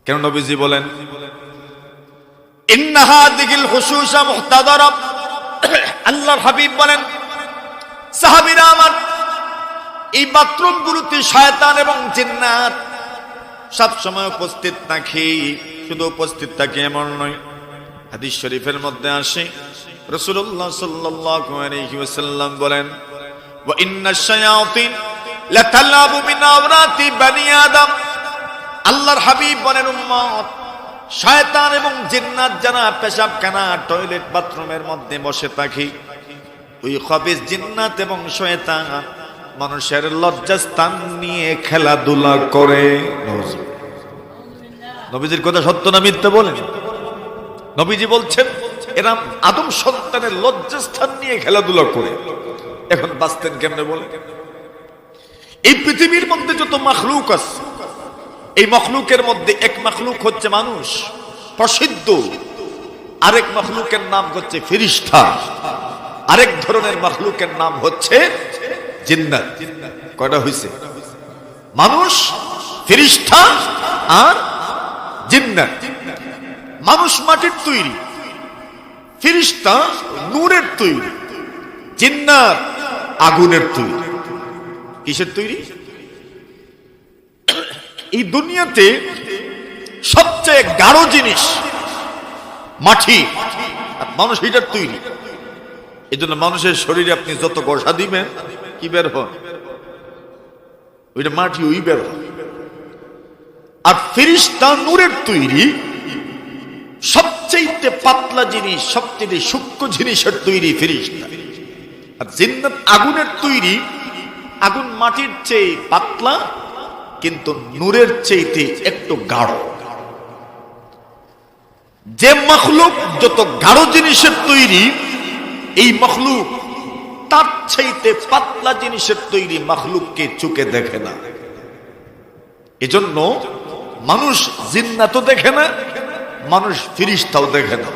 কেন নবীজি বলেন ইন্না হাযিহিল হুশুশা মুহতাদারা, আল্লাহর হাবিব বলেন সাহাবীরা আমার, এই বাথরুমগুলোতে শয়তান এবং জিন্নাত সব সময় উপস্থিত থাকে। শুধু উপস্থিত থাকে এমন নয়, হাদিস শরীফের মধ্যে আসে রাসূলুল্লাহ সাল্লাল্লাহু আলাইহি ওয়াসাল্লাম বলেন ওয়া ইন্নাশ শায়াতিন লাতালাবু মিন আওরাতি বানি আদম। আল্লাহর হাবিব বলেন উম্মত, শয়তান এবং জিন্নাত যারা পেশাবখানা, টয়লেট, বাথরুমের মধ্যে বসে থাকে, ওই খবিস জিন্নাত এবং শয়তান মানুষের লজ্জাস্থান নিয়ে খেলাধুলা করে। নবীজির কথা সত্য না মিথ্যা বলেন? নবীজি বলছেন এরা আদম সন্তানের লজ্জাস্থান নিয়ে খেলাধুলা করে। এখন বাঁচতেন কেমনে বলে? এই পৃথিবীর মধ্যে যত মাখলুক আছে, এই মখলুকের মধ্যে এক মখলুক হচ্ছে মানুষ, প্রসিদ্ধ। আরেক মখলুকের নাম হচ্ছে ফেরেশতা, আরেক ধরনের মখলুকের নাম হচ্ছে জিন্নাত। কয়টা হইছে? মানুষ, ফেরেশতা আর জিন্নাত। মানুষ মাটির তৈরি, ফেরেশতা নূরের তৈরি, জিন্নাত আগুনের তৈরি। কিসের তৈরি? এই দুনিয়াতে সবচেয়ে গাঢ় জিনিস মাটি, আর মানুষ এটার তৈরি। এই জন্য মানুষের শরীরে আপনি যত ঘষা দিবেন কি বের হয়? ওইটা মাটি, ওই বের হয়। আর ফেরেশতা নূরের তৈরি, সবচেয়ে পাতলা জিনিস, সবচেয়ে সূক্ষ্ম জিনিসের তৈরি ফেরেশতা। আর জিন্নাত আগুনের তৈরি, আগুন মাটির চেয়ে পাতলা কিন্তু নূরের চাইতে একটু গাঢ়। যে মখলুক যত গাঢ় জিনিসের তৈরি, এই মখলুক তার চাইতে পাতলা জিনিসের তৈরি মখলুককে চোখে দেখে না। এজন্য মানুষ জিন্নাতও দেখে না, মানুষ ফেরেশতাও দেখে না।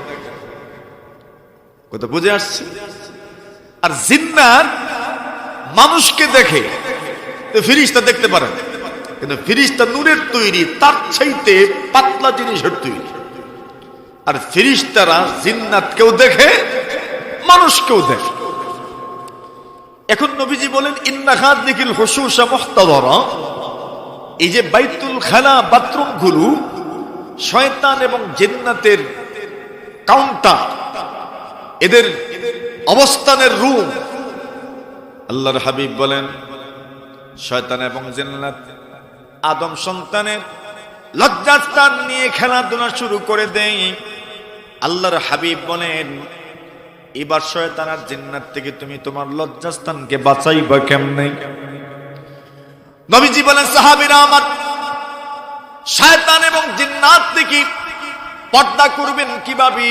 কথা বুঝে আসছে? আর জিন্নাত মানুষকে দেখে, ফেরেশতা দেখতে পারে না। কিন্তু ফেরেশতা নূরের তৈরি, তার চাইতে পাতলা জিনিসের তৈরি। আর ফেরেশতারা জিন্নাতকেও দেখে, মানুষকেও দেখে। এখন নবীজি বলেন ইন্না হাযিহিল হুশুশা মুহতাদারা, এই যে বাইতুল খানা, বাথরুম গুলো শয়তান এবং জিন্নাতের কাউন্টার, এদের অবস্থানের রূপ। আল্লাহর হাবিব বলেন, শয়তান এবং জিন্নাত আদম সন্তানের লজ্জাস্থান নিয়ে খেলাধুলা শুরু করে দেয়। আল্লাহর হাবিব বলেন, এবার শয়তান আর জিন্নাত থেকে তুমি তোমার লজ্জাস্থানকে বাঁচাইবা কেমনে? নবীজি বলেন, সাহাবীরা আমার, শয়তান এবং জিন্নাত থেকে পর্দা করবেন কিভাবে?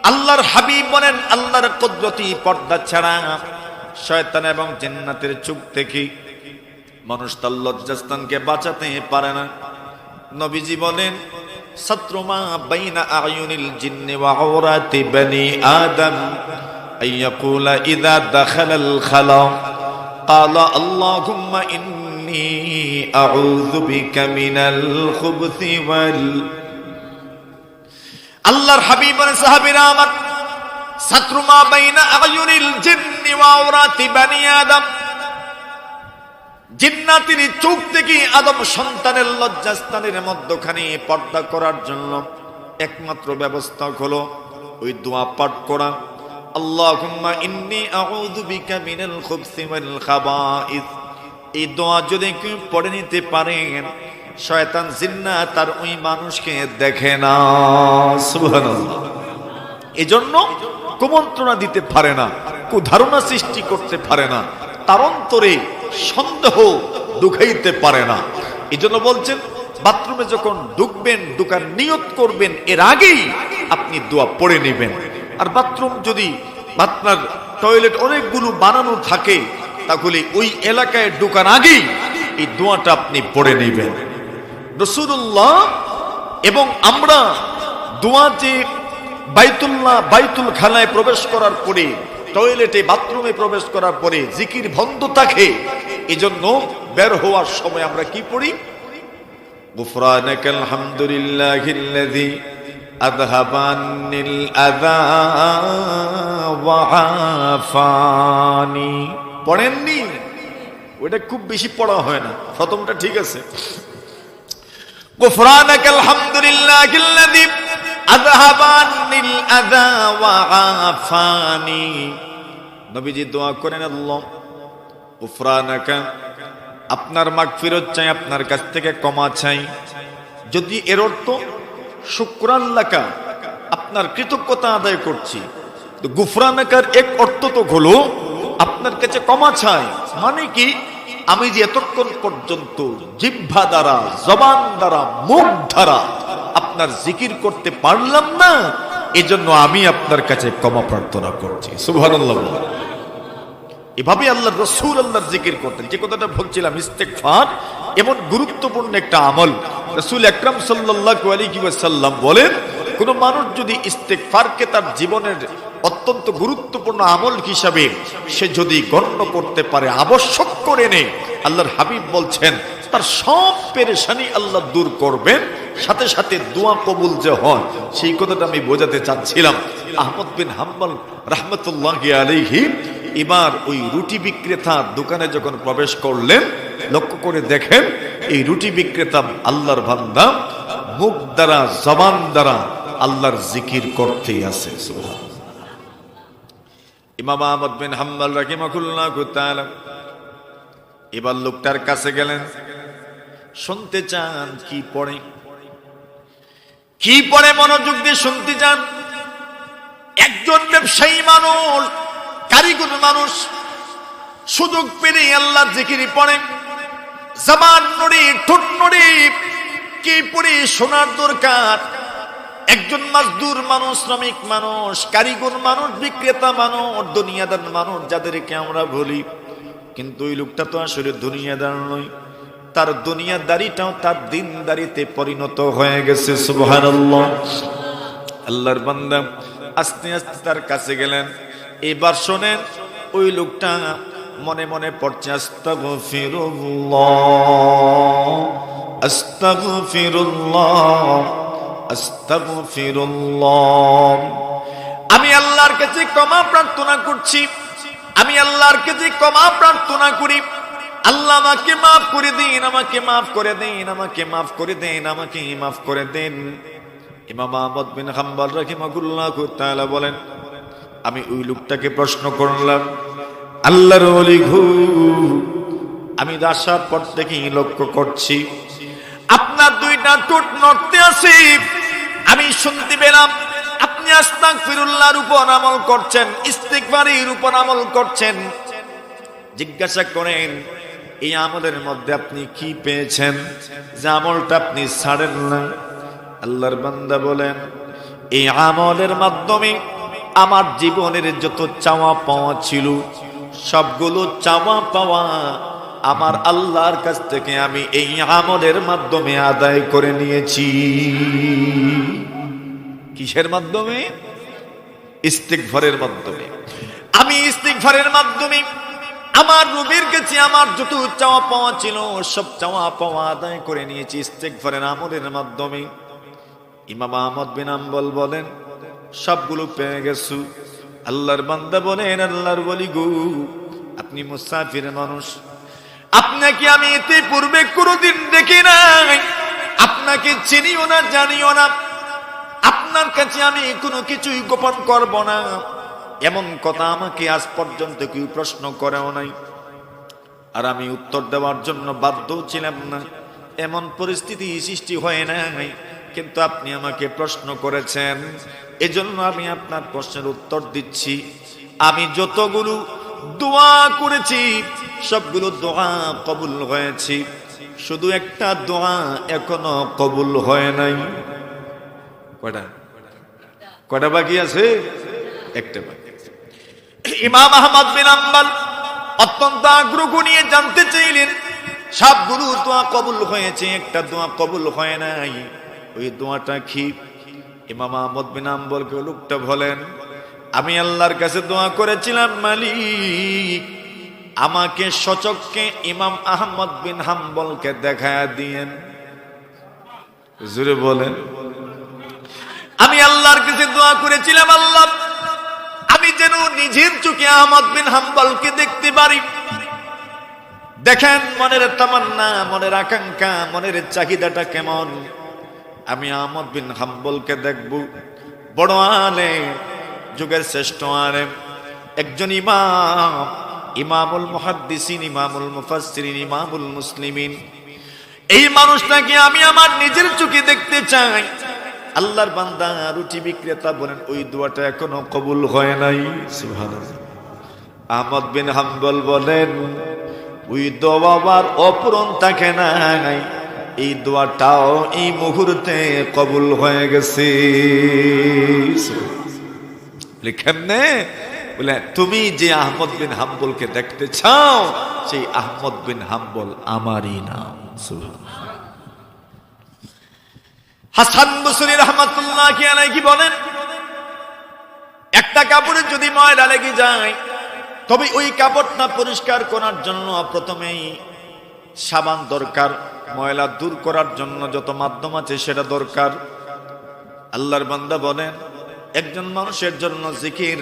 আল্লাহর হাবিব বলেন, আল্লাহর কুদরতি পর্দা ছাড়া শয়তান এবং জিন্নাতের চোখ থেকে মানুষ তার লজ্জাস্থানকে বাঁচাতে পারে না। নবীজি বলেন, সাতরুমা বাইনা আয়ুনিল জিন্নি ওয়া আওরাতি বনি আদম আইয়াকুলা ইযা দাখালাল খালা ক্বালা আল্লাহুম্মা ইন্নী আউযু বিকা মিনাল খুবুসি ওয়াল। আল্লাহর হাবিব বলেন, সাহাবীরা আমার, সাতরুমা বাইনা আয়ুনিল জিন্নি ওয়া আওরাতি বনি আদম, জিন্নাতের চোখ থেকে আদম সন্তানের লজ্জাস্থানের মধ্যখানে পর্দা করার জন্য একমাত্র ব্যবস্থা হলো ওই দোয়া পাঠ করা, আল্লাহুম্মা ইন্নী আউযু বিকা মিনাল খুবসি ওয়াল খাবাইস। এই দোয়া যদি কেউ পড়ে নিতে পারেন, শয়তান জিন্নাত তার ওই মানুষকে দেখে না। সুবহানাল্লাহ। এজন্য কুমন্ত্রণা দিতে পারে না, কুধারণা সৃষ্টি করতে পারে না, তার অন্তরে সন্দেহ ঢুকাইতে পারে না। এজন্য বলছেন, বাথরুমে যখন ঢুকবেন, ঢুকার নিয়ত করবেন, এর আগেই আপনি দোয়া পড়ে নেবেন। আর বাথরুম যদি আপনার টয়লেট অনেকগুলো বানানো থাকে, তাহলে ওই এলাকায় ঢুকার আগেই এই দোয়াটা আপনি পড়ে নেবেন। রাসূলুল্লাহ এবং আমরা দোয়া যে বাইতুল খানায় প্রবেশ করার পরে, টয়লেটে বাথরুমে প্রবেশ করার পরে জিকির বন্ধ থাকে, এজন্য বের হওয়ার সময় আমরা কি পড়ি? গুফরানাকাল হামদুলিল্লাহিল্লাযী আযহাবানিল আযা ওয়া আফানি। পড়েননি? ওটা খুব বেশি পড়া হয় না, প্রথমটা ঠিক আছে। গুফরানাকাল হামদুলিল্লাহিল্লাযী আযহাবানিল আযা ওয়া আফানি। নবীজি দোয়া করেন, আল্লাহ গুফরানাকা, আপনার মাগফিরাত চাই, আপনার কাছ থেকে ক্ষমা চাই। যদি এর অর্থ শুকরান লাকা, আপনার কৃতজ্ঞতা আদায় করছি, তো গুফরানাকার এক অর্থ তো হলো আপনার কাছে ক্ষমা চাই। মানে কি? আমি যে এতক্ষণ পর্যন্ত জিহ্বা দ্বারা, জবান দ্বারা, মুখ দ্বারা আপনার জিকির করতে পারলাম না, এজন্য আমি আপনার কাছে ক্ষমা প্রার্থনা করছি। সুবহানাল্লাহ। এভাবে আল্লাহর রাসূল আল্লাহর জিকির করতেন। যে কথাটা বলছিলাম, ইস্তেগফার এমন গুরুত্বপূর্ণ একটা আমল। রাসূল আকরাম সাল্লাল্লাহু আলাইহি ওয়াসাল্লাম বলেন, কোন মানুষ যদি ইস্তেগফারকে তার জীবনের অত্যন্ত গুরুত্বপূর্ণ আমল হিসাবে সে যদি গণ্য করতে পারে, আবশ্যক করে নেয়, আল্লাহর হাবিব বলছেন তার সব পেরেশানি আল্লাহ দূর করবেন, সাথে সাথে দোয়া কবুল যে হয়, সেই কথাটা আমি বোঝাতে চাচ্ছিলাম। আহমদ বিন হাম্বল রাহমাতুল্লাহি আলাইহি এবার ওই রুটি বিক্রেতার দোকানে যখন প্রবেশ করলেন, লক্ষ্য করে দেখেন এই রুটি বিক্রেতা আল্লাহর বান্দা মুখ দ্বারা, জবান দ্বারা আল্লাহর জিকির করতেই আছে। সুবহানাল্লাহ। ইমাম আহমদ বিন হাম্বল রাহিমাহুল্লাহু তাআলা এবার লোকটার কাছে গেলেন, শুনতে চান কি পড়ে, কি পড়ে মনোযোগ দিয়ে শুনতে চান। একজন ব্যবসায়ী মানুষ, কারিগর মানুষ, সুযোগ পেলে আল্লাহর জিকির পড়ে, জবান নড়ে, ঠোঁট নড়ে, কি পড়ে শোনার দরকার। একজন মজদুর মানুষ, শ্রমিক মানুষ, কারিগর মানুষ, বিক্রেতা মানুষ, দুনিয়াদার মানুষ যাদেরকে আমরা বলি, কিন্তু ওই লোকটা তো আসলে দুনিয়াদার নয়, তার দুনিয়াদারিটাও তার দিনদারিতে পরিণত হয়ে গেছে। সুবহানাল্লাহ। আল্লাহর বান্দা আস্তে আস্তে তার কাছে গেলেন। এবার শোনেন, ওই লোকটা মনে মনে পড়ছে, আস্তাগফিরুল্লাহ, আস্তাগফিরুল্লাহ, আস্তাগফিরুল্লাহ। আমি আল্লাহর কাছে ক্ষমা প্রার্থনা করছি, আমি আল্লাহর কাছে ক্ষমা প্রার্থনা করি। আল্লাহ আমাকে মাফ করে দিন, আমাকে মাফ করে দিন, আমাকে মাফ করে দিন, আমাকে মাফ করে দিন। ইমাম আহমদ বিন হাম্বল রাহিমাহুল্লাহ তাআলা বলেন, আমি ওই লোকটাকে প্রশ্ন করলাম, আল্লাহর ওলি গো, আমি আসার পর থেকেই লক্ষ্য করছি আপনার দুইটা ঠোঁট নড়তে আছে। আমি শুনতে পেলাম আপনি আস্তাগফিরুল্লাহর উপর আমল করছেন, ইস্তিগফারের উপর আমল করছেন। জিজ্ঞাসা করেন, এই আমলের মধ্যে আপনি কি পেয়েছেন যে আমলটা আপনি ছাড়েন না? আল্লাহর বান্দা বলেন, এই আমলের মাধ্যমে আমার জীবনের যত চাওয়া পাওয়া ছিল সবগুলো চাওয়া পাওয়া আমার আল্লাহর কাছ থেকে আমি এই আমলের মাধ্যমে আদায় করে নিয়েছি। কিসের মাধ্যমে? ইস্তিগফারের মাধ্যমে। আমি ইস্তিগফারের মাধ্যমে আমার রবের কাছে আমার যত চাওয়া পাওয়া ছিল সব চাওয়া পাওয়া আদায় করে নিয়েছি ইস্তিগফারের আমলের মাধ্যমে। ইমাম আহমদ বিন হাম্বল বলেন, সবগুলো পেয়ে গেছো। আল্লাহর বান্দা বলেন, আল্লাহর ওলি গো, আপনি মুসাফির মানুষ, আপনাকে আমি এতে পূর্বে কোনোদিন দেখি নাই, আপনাকে চিনিও না, জানিও না, আপনার কাছে আমি কোনো কিছুই গোপন করব না, এমন কথা আমাকে আজ পর্যন্ত কেউ প্রশ্ন করেও নাই, আর আমি উত্তর দেওয়ার জন্য বাধ্য ছিলাম না, এমন পরিস্থিতি সৃষ্টি হয় নাই, কিন্তু আপনি আমাকে প্রশ্ন করেছেন, এজন্য আমি আপনার প্রশ্নের উত্তর দিচ্ছি। আমি যতগুলো দোয়া করেছি সবগুলো দোয়া কবুল হয়েছে, শুধু একটা দোয়া এখনো কবুল হয় নাই। কয়টা? কয়টা বাকি আছে? একটা বাকি আছে। ইমাম আহমদ বিন হাম্বল অত্যন্ত আগ্রহ নিয়ে জানতে চাইলেন, সবগুলো দোয়া কবুল হয়েছে, একটা দোয়া কবুল হয় নাই, ওই দোয়াটা কি? ইমাম আহমদ বিন হাম্বলকে লোকটা বলেন, আমি আল্লাহর কাছে দোয়া করেছিলাম, মালিক আমাকে সচক্ষে ইমাম আহমদ বিন হাম্বলকে দেখায়া দিয়েন। জোরে বলেন। আমি আল্লাহর কাছে দোয়া করেছিলাম, আল্লাহ আমি যেন নিজের চোখে আহমদ বিন হাম্বলকে দেখতে পারি। দেখেন মনের তামান্না, মনের আকাঙ্ক্ষা, মনের চাহিদাটা কেমন। আমি আহমদ বিন হাম্বলকে দেখব, বড় আলেম, যুগের শ্রেষ্ঠ আলেম, একজন ইমাম, ইমামুল মুহাদ্দিসিন, ইমামুল মুফাসসিরিন, ইমামুল মুসলিমিন। এই মানুষটাকে আমি আমার নিজের চোখে দেখতে চাই। আল্লাহর বান্দা রুটি বিক্রেতা বলেন, ওই দোয়াটা এখনো কবুল হয় নাই। সুবহানাল্লাহ। আহমদ বিন হাম্বল বলেন, ওই দোয়ার অপূরণ থাকে নাই, এই দোয়াটাও এই মুহূর্তে কবুল হয়ে গেছে। কেমনে? বলে, তুমি যে আহমদ বিন হাম্বলকে দেখতে চাও সেই আহমদ বিন হাম্বল আমারই নাম। হাসান বসরি রাহমাতুল্লাহি আলাইহি বলেন, একটা কাপড়ে যদি ময়লা লেগে যায় তবে ওই কাপড়টা পরিষ্কার করার জন্য প্রথমেই সাবান দরকার, ময়লা দূর করার জন্য যত মাধ্যম আছে সেটা দরকার। আল্লাহর বান্দা বলেন, একজন মানুষের জন্য জিকির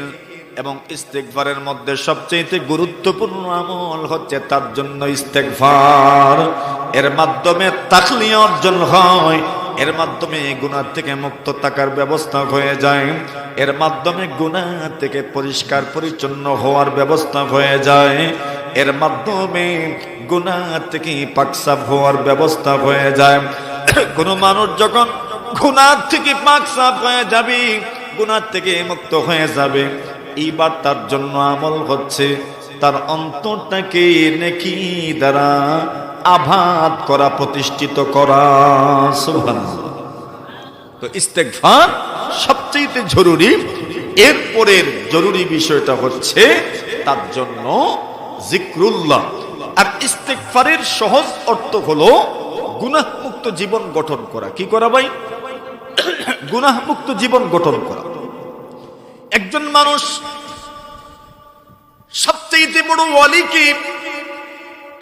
এবং ইস্তেগফারের মধ্যে সবচেয়ে গুরুত্বপূর্ণ আমল হচ্ছে তার জন্য ইস্তেগফার। এর মাধ্যমে তাকলিয়া অর্জন হয়, এর মাধ্যমে গুনাহ থেকে মুক্ত থাকার ব্যবস্থা হয়ে যায়, এর মাধ্যমে গুনাহ থেকে পরিষ্কার পরিচ্ছন্ন হওয়ার ব্যবস্থা হয়ে যায়, এর মাধ্যমে গুনাহ থেকে পাকসাফ হওয়ার ব্যবস্থা হয়ে যায়। কোন মানুষ যখন গুনাহ থেকে পাকসাফ হয়ে যাবে, গুনাহ থেকে মুক্ত হয়ে যাবে, এইবার তার জন্য আমল হচ্ছে তার অন্তরটাকে নেকি দ্বারা আবাদ করা, প্রতিষ্ঠিত করা। সুবহানাল্লাহ। তো ইস্তেগফার সবচেয়ে জরুরি। এরপরের জরুরি বিষয়টা হচ্ছে তার জন্য জিক্রুল্লাহ। আর ইস্তেগফারের সহজ অর্থ হলো গুনাহ মুক্ত জীবন গঠন করা। কি করা ভাই? গুনাহ মুক্ত জীবন গঠন করা। একজন মানুষ সবচেয়ে বড় ওয়ালি কি?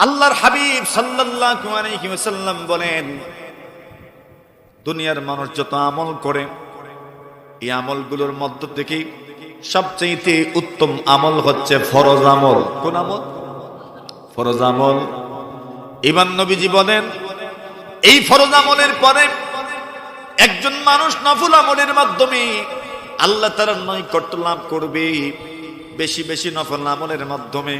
আল্লাহর হাবিব সাল্লাল্লাহু আলাইহি ওয়াসাল্লাম বলেন, দুনিয়ার মানুষ যত আমল করে এই আমলগুলোর মধ্য থেকে সবচেয়ে উত্তম আমল হচ্ছে ফরজ আমল। কোন আমল? ফরজ আমল। ইমাম নবীজি বলেন এই ফরজ আমলের পরে একজন মানুষ নফল আমলের মাধ্যমে আল্লাহ তাআলার নৈকট্য লাভ করবে। বেশি বেশি নফল আমলের মাধ্যমে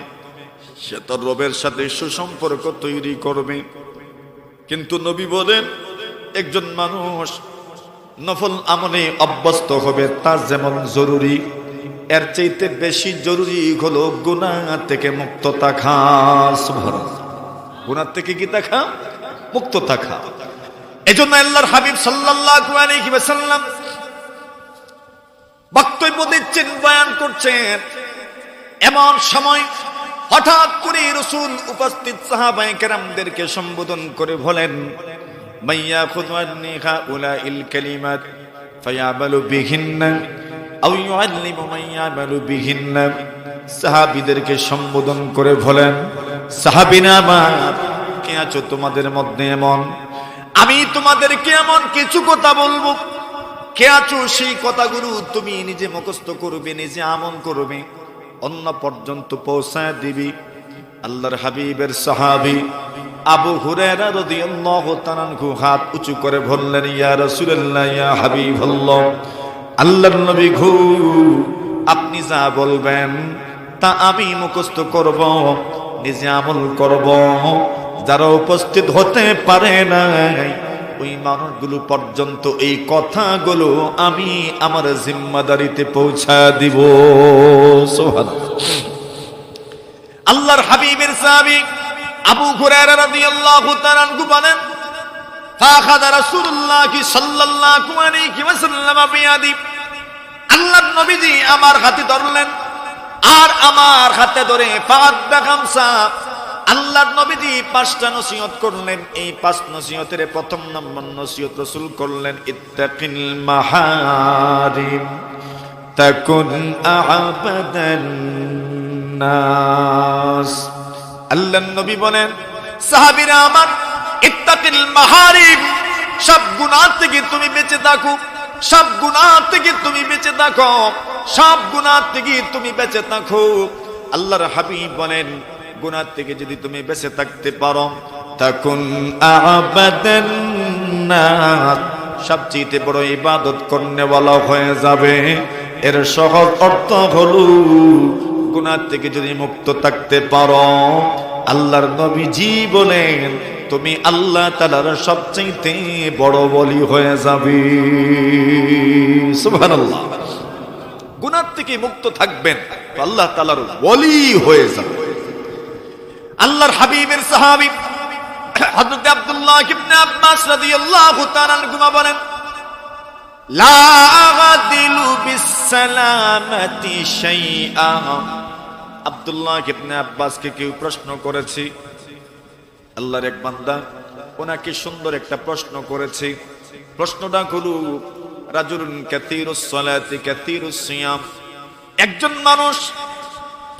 সে তার রবের সাথে সুসম্পর্ক তৈরি করবে। কিন্তু নবী বলেন একজন মানুষ নফল আমলে অভ্যস্ত হবে, তার যেমন জরুরি এর চাইতে বেশি জরুরি হলো গুনাহ থেকে মুক্ত থাকা। সুবহানাল্লাহ, গুনাহ থেকে কি থাকা? মুক্ত থাকা। এজন্য আল্লাহর হাবিব সাল্লাল্লাহু আলাইহি ওয়াসাল্লাম বক্তব্য দিচ্ছেন, বয়ান করছেন। এমন সময় হঠাৎ করে রাসূল উপস্থিত সাহাবায়ে কেরামদেরকে সম্বোধন করে বলেন, মাইয়া খুযুনি হাউলাইল কালিমাত ফায়ামালু বিহিন্না আও ইউআল্লিমু মান ইয়ামালু বিহিন্না। সাহাবীদেরকে সম্বোধন করে বলেন, সাহাবীরা আমার, কে আছো তোমাদের মধ্যে এমন, আমি তোমাদেরকে এমন কিছু কথা বলবো, কে আছো সেই কথাগুলো তুমি নিজে মুখস্থ করবে, নিজে আমল করবে, অন্য পর্যন্ত পৌঁছায় দিবি। আল্লাহর হাবিবের সাহাবী আবু হুরায়রা রাদিয়াল্লাহু তাআলা আনহু হাত উঁচু করে বললেন, ইয়া রাসূলুল্লাহ, ইয়া হাবিবাল্লাহ, আল্লাহর নবী গো, আপনি যা বলবেন তা আমি মুখস্থ করব, নিজে আমল করব। যারা উপস্থিত হতে পারে না ওই মানুষগুলো পর্যন্ত এই কথাগুলো আমি আমার জিম্মাদারিতে পৌঁছা দিব। সুবহানাল্লাহ। আল্লাহর হাবিবের সাহাবী আবু হুরায়রা রাদিয়াল্লাহু তাআলা আনহু বলেন, ফাখাযা রাসূলুল্লাহ সাল্লাল্লাহু আলাইহি ওয়াসাল্লাম বিয়াদি, আল্লাহর নবীজি আমার হাতে ধরলেন, আর আমার হাতে ধরে ফাআদ্দা খামসা, আল্লাহর নবীজি 5টা নসিহত করলেন। এই 5 নসিহতের প্রথম নম্বর নসিহত রাসূল করলেন, ইত্তাকিল মাহারিম তাকুন আ'বাদান নাস। আল্লাহর নবী বলেন, সাহাবীরা আমার, ইত্তাকিল মাহারিম, সব গুনাহ থেকে তুমি বেঁচে থাকো, সব গুনাহ থেকে তুমি বেঁচে থাকো, সব গুনাহ থেকে তুমি বেঁচে থাকো। আল্লাহর হাবিব বলেন, গুনাহ থেকে যদি তুমি বেঁচে থাকতে পারো, তাকুন আ'বাদান নাস, সবচেয়ে বড় ইবাদত করনেওয়ালা হয়ে যাবে। এর সহজ অর্থ হলো গুনাহ থেকে যদি মুক্ত থাকতে পারো, আল্লাহর নবীজি বলেন তুমি আল্লাহ তাআলার সবচেয়ে বড় ওলি হয়ে যাবে। সুবহানাল্লাহ। গুনাহ থেকে মুক্ত থাকবেন তো আল্লাহ তাআলার ওলি হয়ে যাবে। আল্লাহর হাবিবের সাহাবী হযরত আব্দুল্লাহ ইবনে আব্বাস রাদিয়াল্লাহু তাআলা আনহু বলেন, লা আগাদিলু বিসসালামাতি শাইআ। আব্দুল্লাহ ইবনে আব্বাসকে কেউ প্রশ্ন করেছে, আল্লাহর এক বান্দা ওনাকে সুন্দর একটা প্রশ্ন করেছে। প্রশ্নটা হলো, রাজুলুন কাসীরুস সালাতি কাসীরুস সিয়াম, একজন মানুষ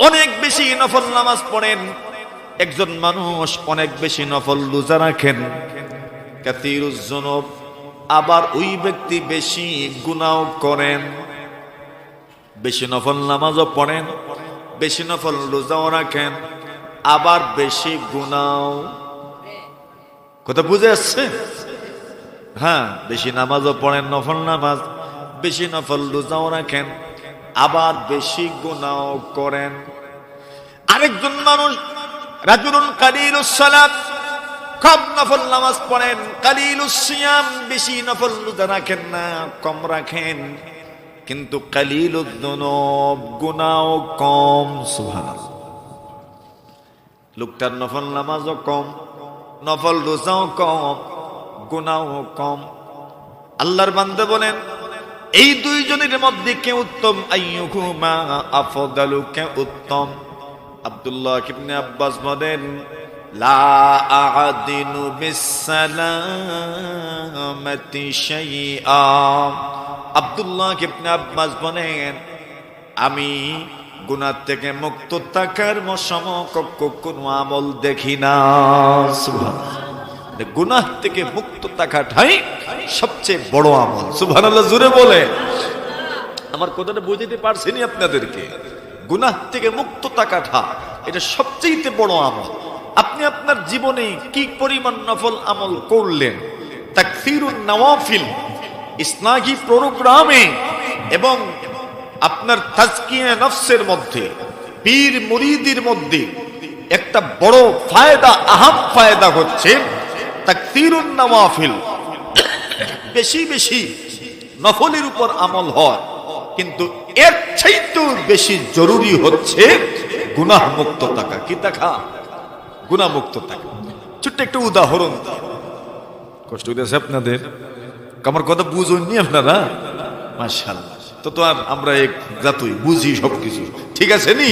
অনেক বেশি নফল নামাজ পড়েন, একজন মানুষ অনেক বেশি নফল রোজা রাখেন, কাসীরুজ যুনুব, আবার ওই ব্যক্তি বেশি গুনাহ করেন। বেশি নফল নামাজও পড়েন, বেশি নফল রোজাও রাখেন, আবার বেশি গুনাহ। কথা বুঝে আসছে? হ্যাঁ, বেশি নামাজও পড়েন, নফল নামাজ, বেশি নফল রোজাও রাখেন, আবার বেশি গুনাহ করেন। আরেকজন মানুষ রাজুলুন কালিলুস সালাত, কম নফল নামাজ পড়েন, কালিলুস সিয়াম, বেশি নফল রোজা রাখেন না, কম রাখেন, কিন্তু কালিলুদ যুনুব, গুনাহ কম। সুবহানাল্লাহ। লোকটার নফল নামাজও কম, নফল রোজাও কম, গুনাহ কম। আল্লাহর বান্দা বলেন, এই দুইজনের মধ্যে কে উত্তম? আইয়ুহুমা আফদালু, কে উত্তম? আব্দুল্লাহ ইবনে আব্বাস বলেন, লা আ'দিনু বিসসালামাতি শাইআ। আব্দুল্লাহ ইবনে আব্বাস বলেন, আমি গুনাহ থেকে মুক্ত থাকার সমকক্ষ কোনো আমল দেখি না। সুবহানাল্লাহ। গুনাহ থেকে মুক্ত থাকাটাই সবচেয়ে বড় আমল। সুবহানাল্লাহ, জোরে বলে। আমার কথাটা বুঝাতে পারছেন আপনাদেরকে? গুনাহ থেকে মুক্ত থাকাটা এটা সবচেয়ে বড় আমল। আপনি আপনার জীবনে কি পরিমাণ নফল আমল করলেন, তাকসীরুন নওয়াফিল, ইসলাহি প্রোগ্রামে এবং আপনার তাজকিয়া নফসের মধ্যে, পীর মুরিদের মধ্যে একটা বড় ফায়দা, আহাম ফায়দা হচ্ছে তাকসীরুন নওয়াফিল, বেশি বেশি নফলের উপর আমল হয়। কিন্তু এর চাইতেও বেশি জরুরি হচ্ছে গুনাহ মুক্ত থাকা। কি থাকা? গুনাহ মুক্ত থাকা। ছোট্ট একটা উদাহরণ, কষ্ট হইতেছে আপনাদের? আমার কথা বুঝুননি আপনারা? মাশাআল্লাহ। তো আর আমরা এক জাতই বুঝি সবকিছু, ঠিক আছে নি?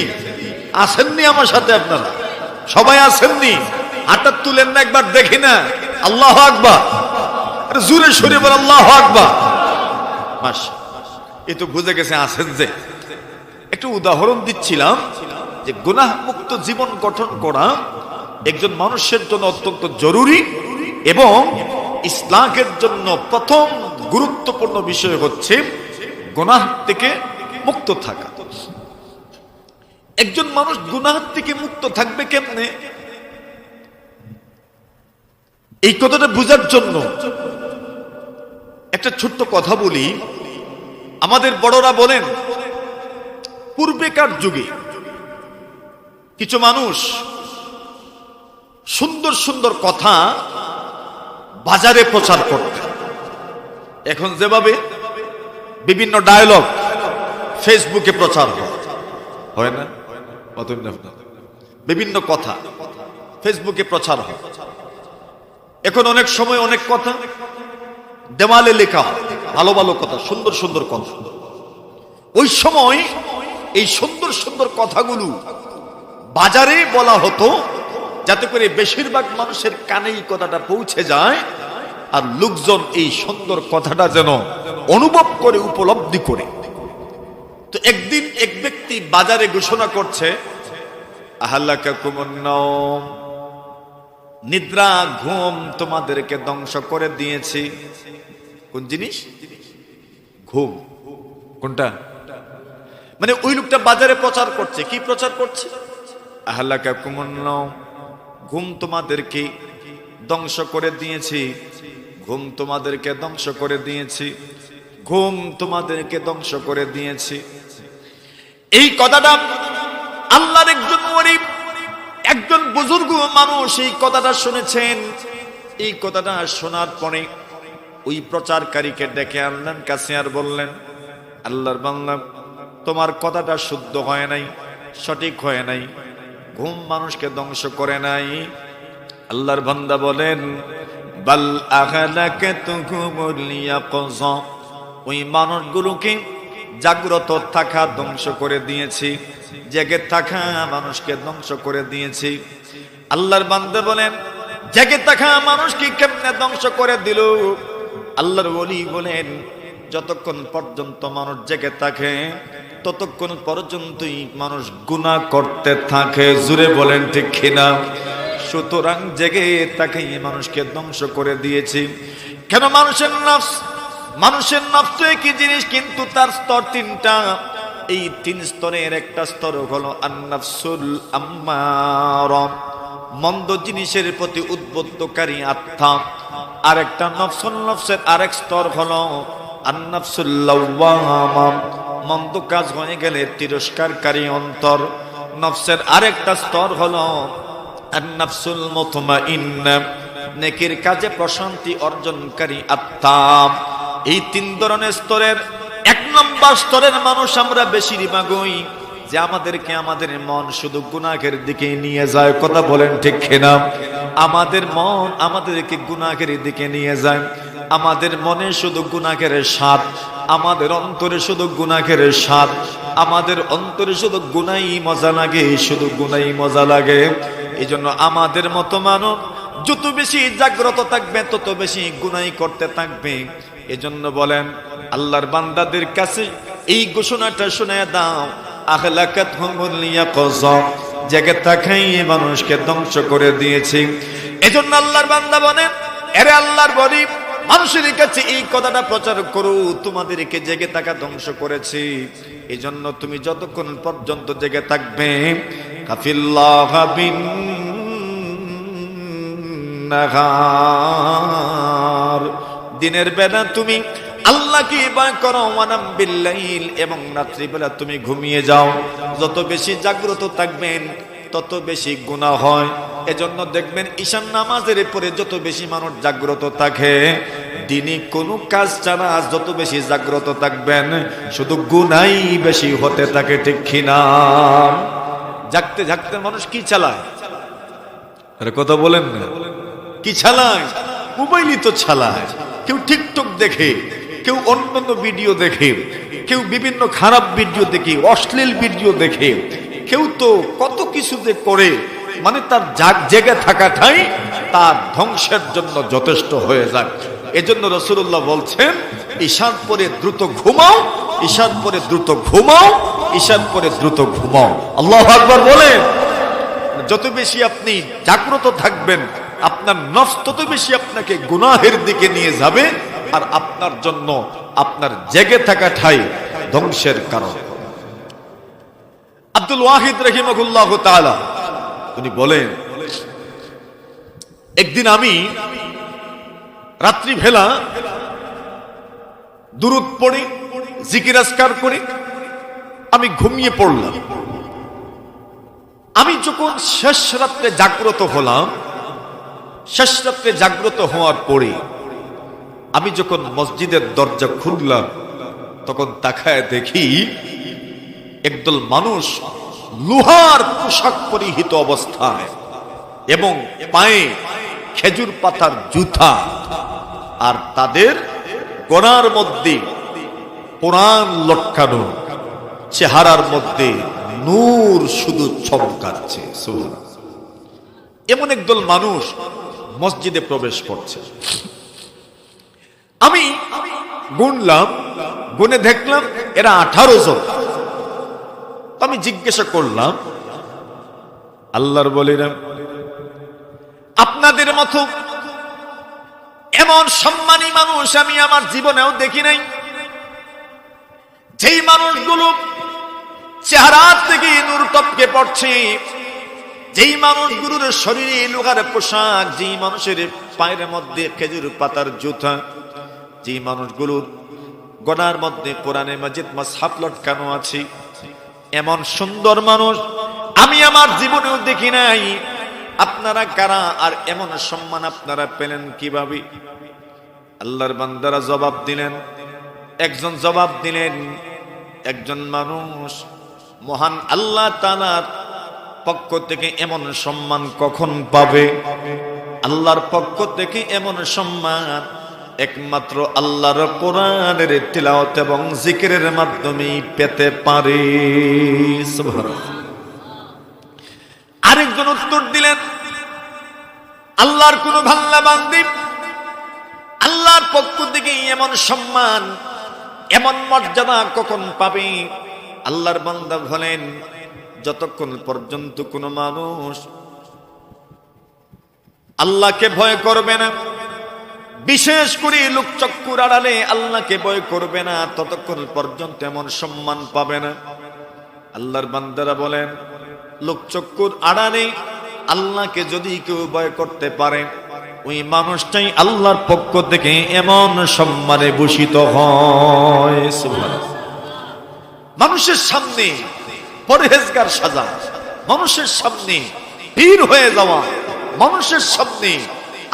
আসেননি আমার সাথে আপনারা? সবাই আসেননি? হাতটা তুলেন না, একবার দেখি না। আল্লাহু আকবার, জোরে সরে বল আল্লাহু আকবার। মাশাআল্লাহ, এই তো বুঝে গেছে আসেন। যে একটু উদাহরণ দিচ্ছিলাম যে গুনাহ মুক্ত জীবন গঠন করা একজন মানুষের জন্য অত্যন্ত জরুরি, এবং ইসলামের জন্য প্রথম গুরুত্বপূর্ণ বিষয় হচ্ছে গুনাহ থেকে মুক্ত থাকা। একজন মানুষ গুনাহ থেকে মুক্ত থাকবে কেমনে, এই কথাটা বোঝার জন্য একটা ছোট্ট কথা বলি। আমাদের বড়রা বলেন, পূর্বেকার যুগে কিছু মানুষ সুন্দর সুন্দর কথা বাজারে প্রচার করতেন। এখন যেভাবে বিভিন্ন ডায়লগ ফেসবুকে প্রচার হয় না, বিভিন্ন কথা ফেসবুকে প্রচার হয়। এখন অনেক সময় অনেক কথা দেওয়ালে লেখা, ভালো ভালো কথা, সুন্দর সুন্দর কথা। ওই সময় এই সুন্দর সুন্দর কথাগুলো বাজারে বলা হতো, যাতে করে বেশিরভাগ মানুষের কানে এই কথাটা পৌঁছে যায়, আর লোকজন এই সুন্দর কথাটা যেন অনুভব করে, উপলব্ধি করে। তো একদিন এক ব্যক্তি বাজারে ঘোষণা করছে, আহলাকাকুমুন নাওম, নিদ্রা ঘুম তোমাদেরকে ধ্বংস করে দিয়েছি। কোন জিনিস? ঘুম। কোনটা? মানে ওই লোকটা বাজারে প্রচার করছে। কি প্রচার করছে? আহলাকাকুমুন নাওম, ঘুম তোমাদেরকে ধ্বংস করে দিয়েছি, ঘুম তোমাদেরকে ধ্বংস করে দিয়েছি, ঘুম তোমাদেরকে ধ্বংস করে দিয়েছি। এই কথাটা আল্লাহর একজন ওলি, একজন বুজুর্গ মানুষ এই কথাটা শুনেছেন। এই কথাটা শোনার পরে ওই প্রচারকারীকে ডেকে আনলেন কাছে, আর বললেন, আল্লাহর বান্দা, তোমার কথাটা শুদ্ধ হয় নাই, সঠিক হয় নাই, ঘুম মানুষকে ধ্বংস করে নাই। আল্লাহর বান্দা বলেন, বাল আগালাকাতুহুমুল ইয়াকযা, ওই মানুষগুলোকে জাগ্রত থাকা ধ্বংস করে দিয়েছি, জেগে থাকা মানুষকে ধ্বংস করে দিয়েছি। আল্লাহর বান্দা বলেন, জেগে থাকা মানুষকে কেমনে ধ্বংস করে দিল? আল্লাহর ওলি বলেন, যতক্ষণ পর্যন্ত মানুষ জেগে থাকে ততক্ষণ পর্যন্তই মানুষ গুনাহ করতে থাকে। জুড়ে বলেন ঠিক কিনা? সুতরাং জেগে তাকে মানুষকে ধ্বংস করে দিয়েছি। কেন? মানুষের নফস কি জিনিস, কিন্তু তার স্তর তিনটা। এই তিন স্তরের একটা স্তর হলো আন-নাফসুল আম্মারা, মন্দ জিনিসের প্রতি উদ্বুদ্ধকারী আত্মা। আরেকটা নফসের আরেক স্তর হলো আন-নাফসুল লাওয়ামা, মন্দ কাজ হয়ে গেলে তিরস্কারকারী অন্তর। নফসের আরেকটা স্তর হলো আন-নাফসুল মুতমাইন্না, নেকির কাজে প্রশান্তি অর্জনকারী আত্মা। এই তিন ধরনের স্তরের এক নম্বর স্তরের মানুষ আমরা বেশিরভাগই, যে আমাদের মন শুধু গুনাহের দিকে নিয়ে যায়। কথা বলেন ঠিক কিনা? আমাদের মন আমাদেরকে গুনাহের দিকে নিয়ে যায়। আমাদের মনে শুধু গুনাহের স্বাদ, আমাদের অন্তরে শুধু গুনাহের স্বাদ, আমাদের অন্তরে শুধু গুনাই মজা লাগে, শুধু গুনাই মজা লাগে। এই জন্য আমাদের মতো মানুষ যত বেশি জাগ্রত থাকবে তত বেশি গুনাই করতে থাকবে। এজন্য বলেন, আল্লাহর বান্দাদের কাছে এই ঘোষণাটা শুনে দাও, আহলাকাতহুমুল ইয়াকযা, জেগে থাকাই মানুষকে ধ্বংস করে দিয়েছি। এজন্য আল্লাহর বান্দা বলেন, এরে আল্লাহর বলি, মানুষের কাছে এই কথাটা প্রচার করো, তোমাদেরকে জেগে থাকা ধ্বংস করেছি। এই জন্য তুমি যতক্ষণ পর্যন্ত জেগে থাকবে, কাফিল্লাহ বিন নাহার, দিনের বেলা তুমি আল্লাহকে ইবাদত করো, ওয়ানাম বিল্লাইল, এবং রাত্রিবেলা তুমি ঘুমিয়ে যাও। যত বেশি জাগ্রত থাকবেন তত বেশি গুনাহ হয়। এজন্য দেখবেন ঈশান নামাজের পরে যত বেশি মানুষ জাগ্রত থাকে, দিনে কোনো কাজ ছাড়া যত বেশি জাগ্রত থাকবেন, শুধু গুনাহই বেশি হতে থাকে, ঠিক কিনা? জাগতে জাগতে মানুষ কি চালায়? আরে কথা বলেন না, কি চালায়? মোবাইলই তো চালায়। কেউ টিকটক দেখে, কেউ অন্যান্য ভিডিও দেখে, কেউ বিভিন্ন খারাপ ভিডিও দেখে, অশ্লীল ভিডিও দেখে, কেউ তো কত কিছু যে করে, মানে তার জেগে থাকাটাই তার ধ্বংসের জন্য যথেষ্ট হয়ে যায়। এজন্য রাসূলুল্লাহ বলছেন, ঈশার পরে দ্রুত ঘুমাও, ঈশার পরে দ্রুত ঘুমাও, ঈশার পরে দ্রুত ঘুমাও। আল্লাহু আকবার বলেন। যত বেশি আপনি জাগ্রত থাকবেন, আপনার নফস তত বেশি আপনাকে গুনাহের দিকে নিয়ে যাবে, আর আপনার জন্য আপনার জেগে থাকাটাই ধ্বংসের কারণ। আব্দুল ওয়াহিদ রাহিমাহুল্লাহ তাআলা উনি বলেন, একদিন আমি রাত্রিবেলা দুরূদ পড়ি, জিকির আজকার করি, আমি ঘুমিয়ে পড়লাম। আমি যখন শেষ রাত্রে জাগ্রত হলাম, শেষ রাত্রে জাগ্রত হওয়ার পরে আমি যখন মসজিদের দরজা খুললাম, তখন তাকায় দেখি একদল মানুষ লোহার পোশাক পরিহিত অবস্থায় এবং পায়ে খেজুর পাতার জুতা, আর তাদের গলার মধ্যে কোরআন লটকানো, চেহারার মধ্যে নূর শুধু চমকাচ্ছে। সুবহানাল্লাহ। এমন একদল মানুষ মসজিদে প্রবেশ করছে। আমি গুনলাম, গুনে দেখলাম এরা 18 জন। আমি জিজ্ঞাসা করলাম, আল্লাহর বলিলাম, আপনাদের মতো এমন সম্মানী মানুষ আমি আমার জীবনেও দেখি নাই। যেই মানুষগুলো চেহারা থেকে নূর টপকে পড়ছে, যেই মানুষগুলোর শরীরে লোহার পোশাক, যেই মানুষের পায়ের মধ্যে খেজুর পাতার জুতা, যেই মানুষগুলোর গলার মধ্যে কোরআনে মাজিদ মুসহাফ লটকানো আছে, এমন সুন্দর মানুষ আমি আমার জীবনেও দেখি নাই। আপনারা কারা, আর এমন সম্মান আপনারা পেলেন কিভাবে? আল্লাহর বান্দারা জবাব দিলেন। একজন জবাব দিলেন, একজন মানুষ মহান আল্লাহ তাআলার পক্ষ থেকে এমন সম্মান কখন পাবে? আল্লাহর পক্ষ থেকে এমন সম্মান একমাত্র আল্লাহর কোরআনের তিলাওয়াত এবং জিকিরের মাধ্যমেই পেতে পারে। সুবহানাল্লাহ। আরেকজন উত্তর দিলেন, আল্লাহর কোন বান্দা বান্দি আল্লাহর পক্ষ থেকে এমন সম্মান, এমন মর্যাদা কখন পাবে? আল্লাহর বান্দা বলেন, যতক্ষণ পর্যন্ত কোন মানুষ আল্লাহকে ভয় করবে না, বিশেষ করে লোকচক্ষুর আড়ালে আল্লাহকে ভয় করবে না, ততক্ষণ পর্যন্ত এমন সম্মান পাবে না। আল্লাহর বান্দারা বলেন, লোকচক্ষুর আড়ালে আল্লাহকে যদি কেউ ভয় করতে পারে, ওই মানুষটাই আল্লাহর পক্ষ থেকে এমন সম্মানে ভূষিত হয়। সুবহানাল্লাহ। মানুষের সামনে পরহেজগার সাজা, মানুষের সামনে পীর হয়ে যাওয়া, মানুষের সামনে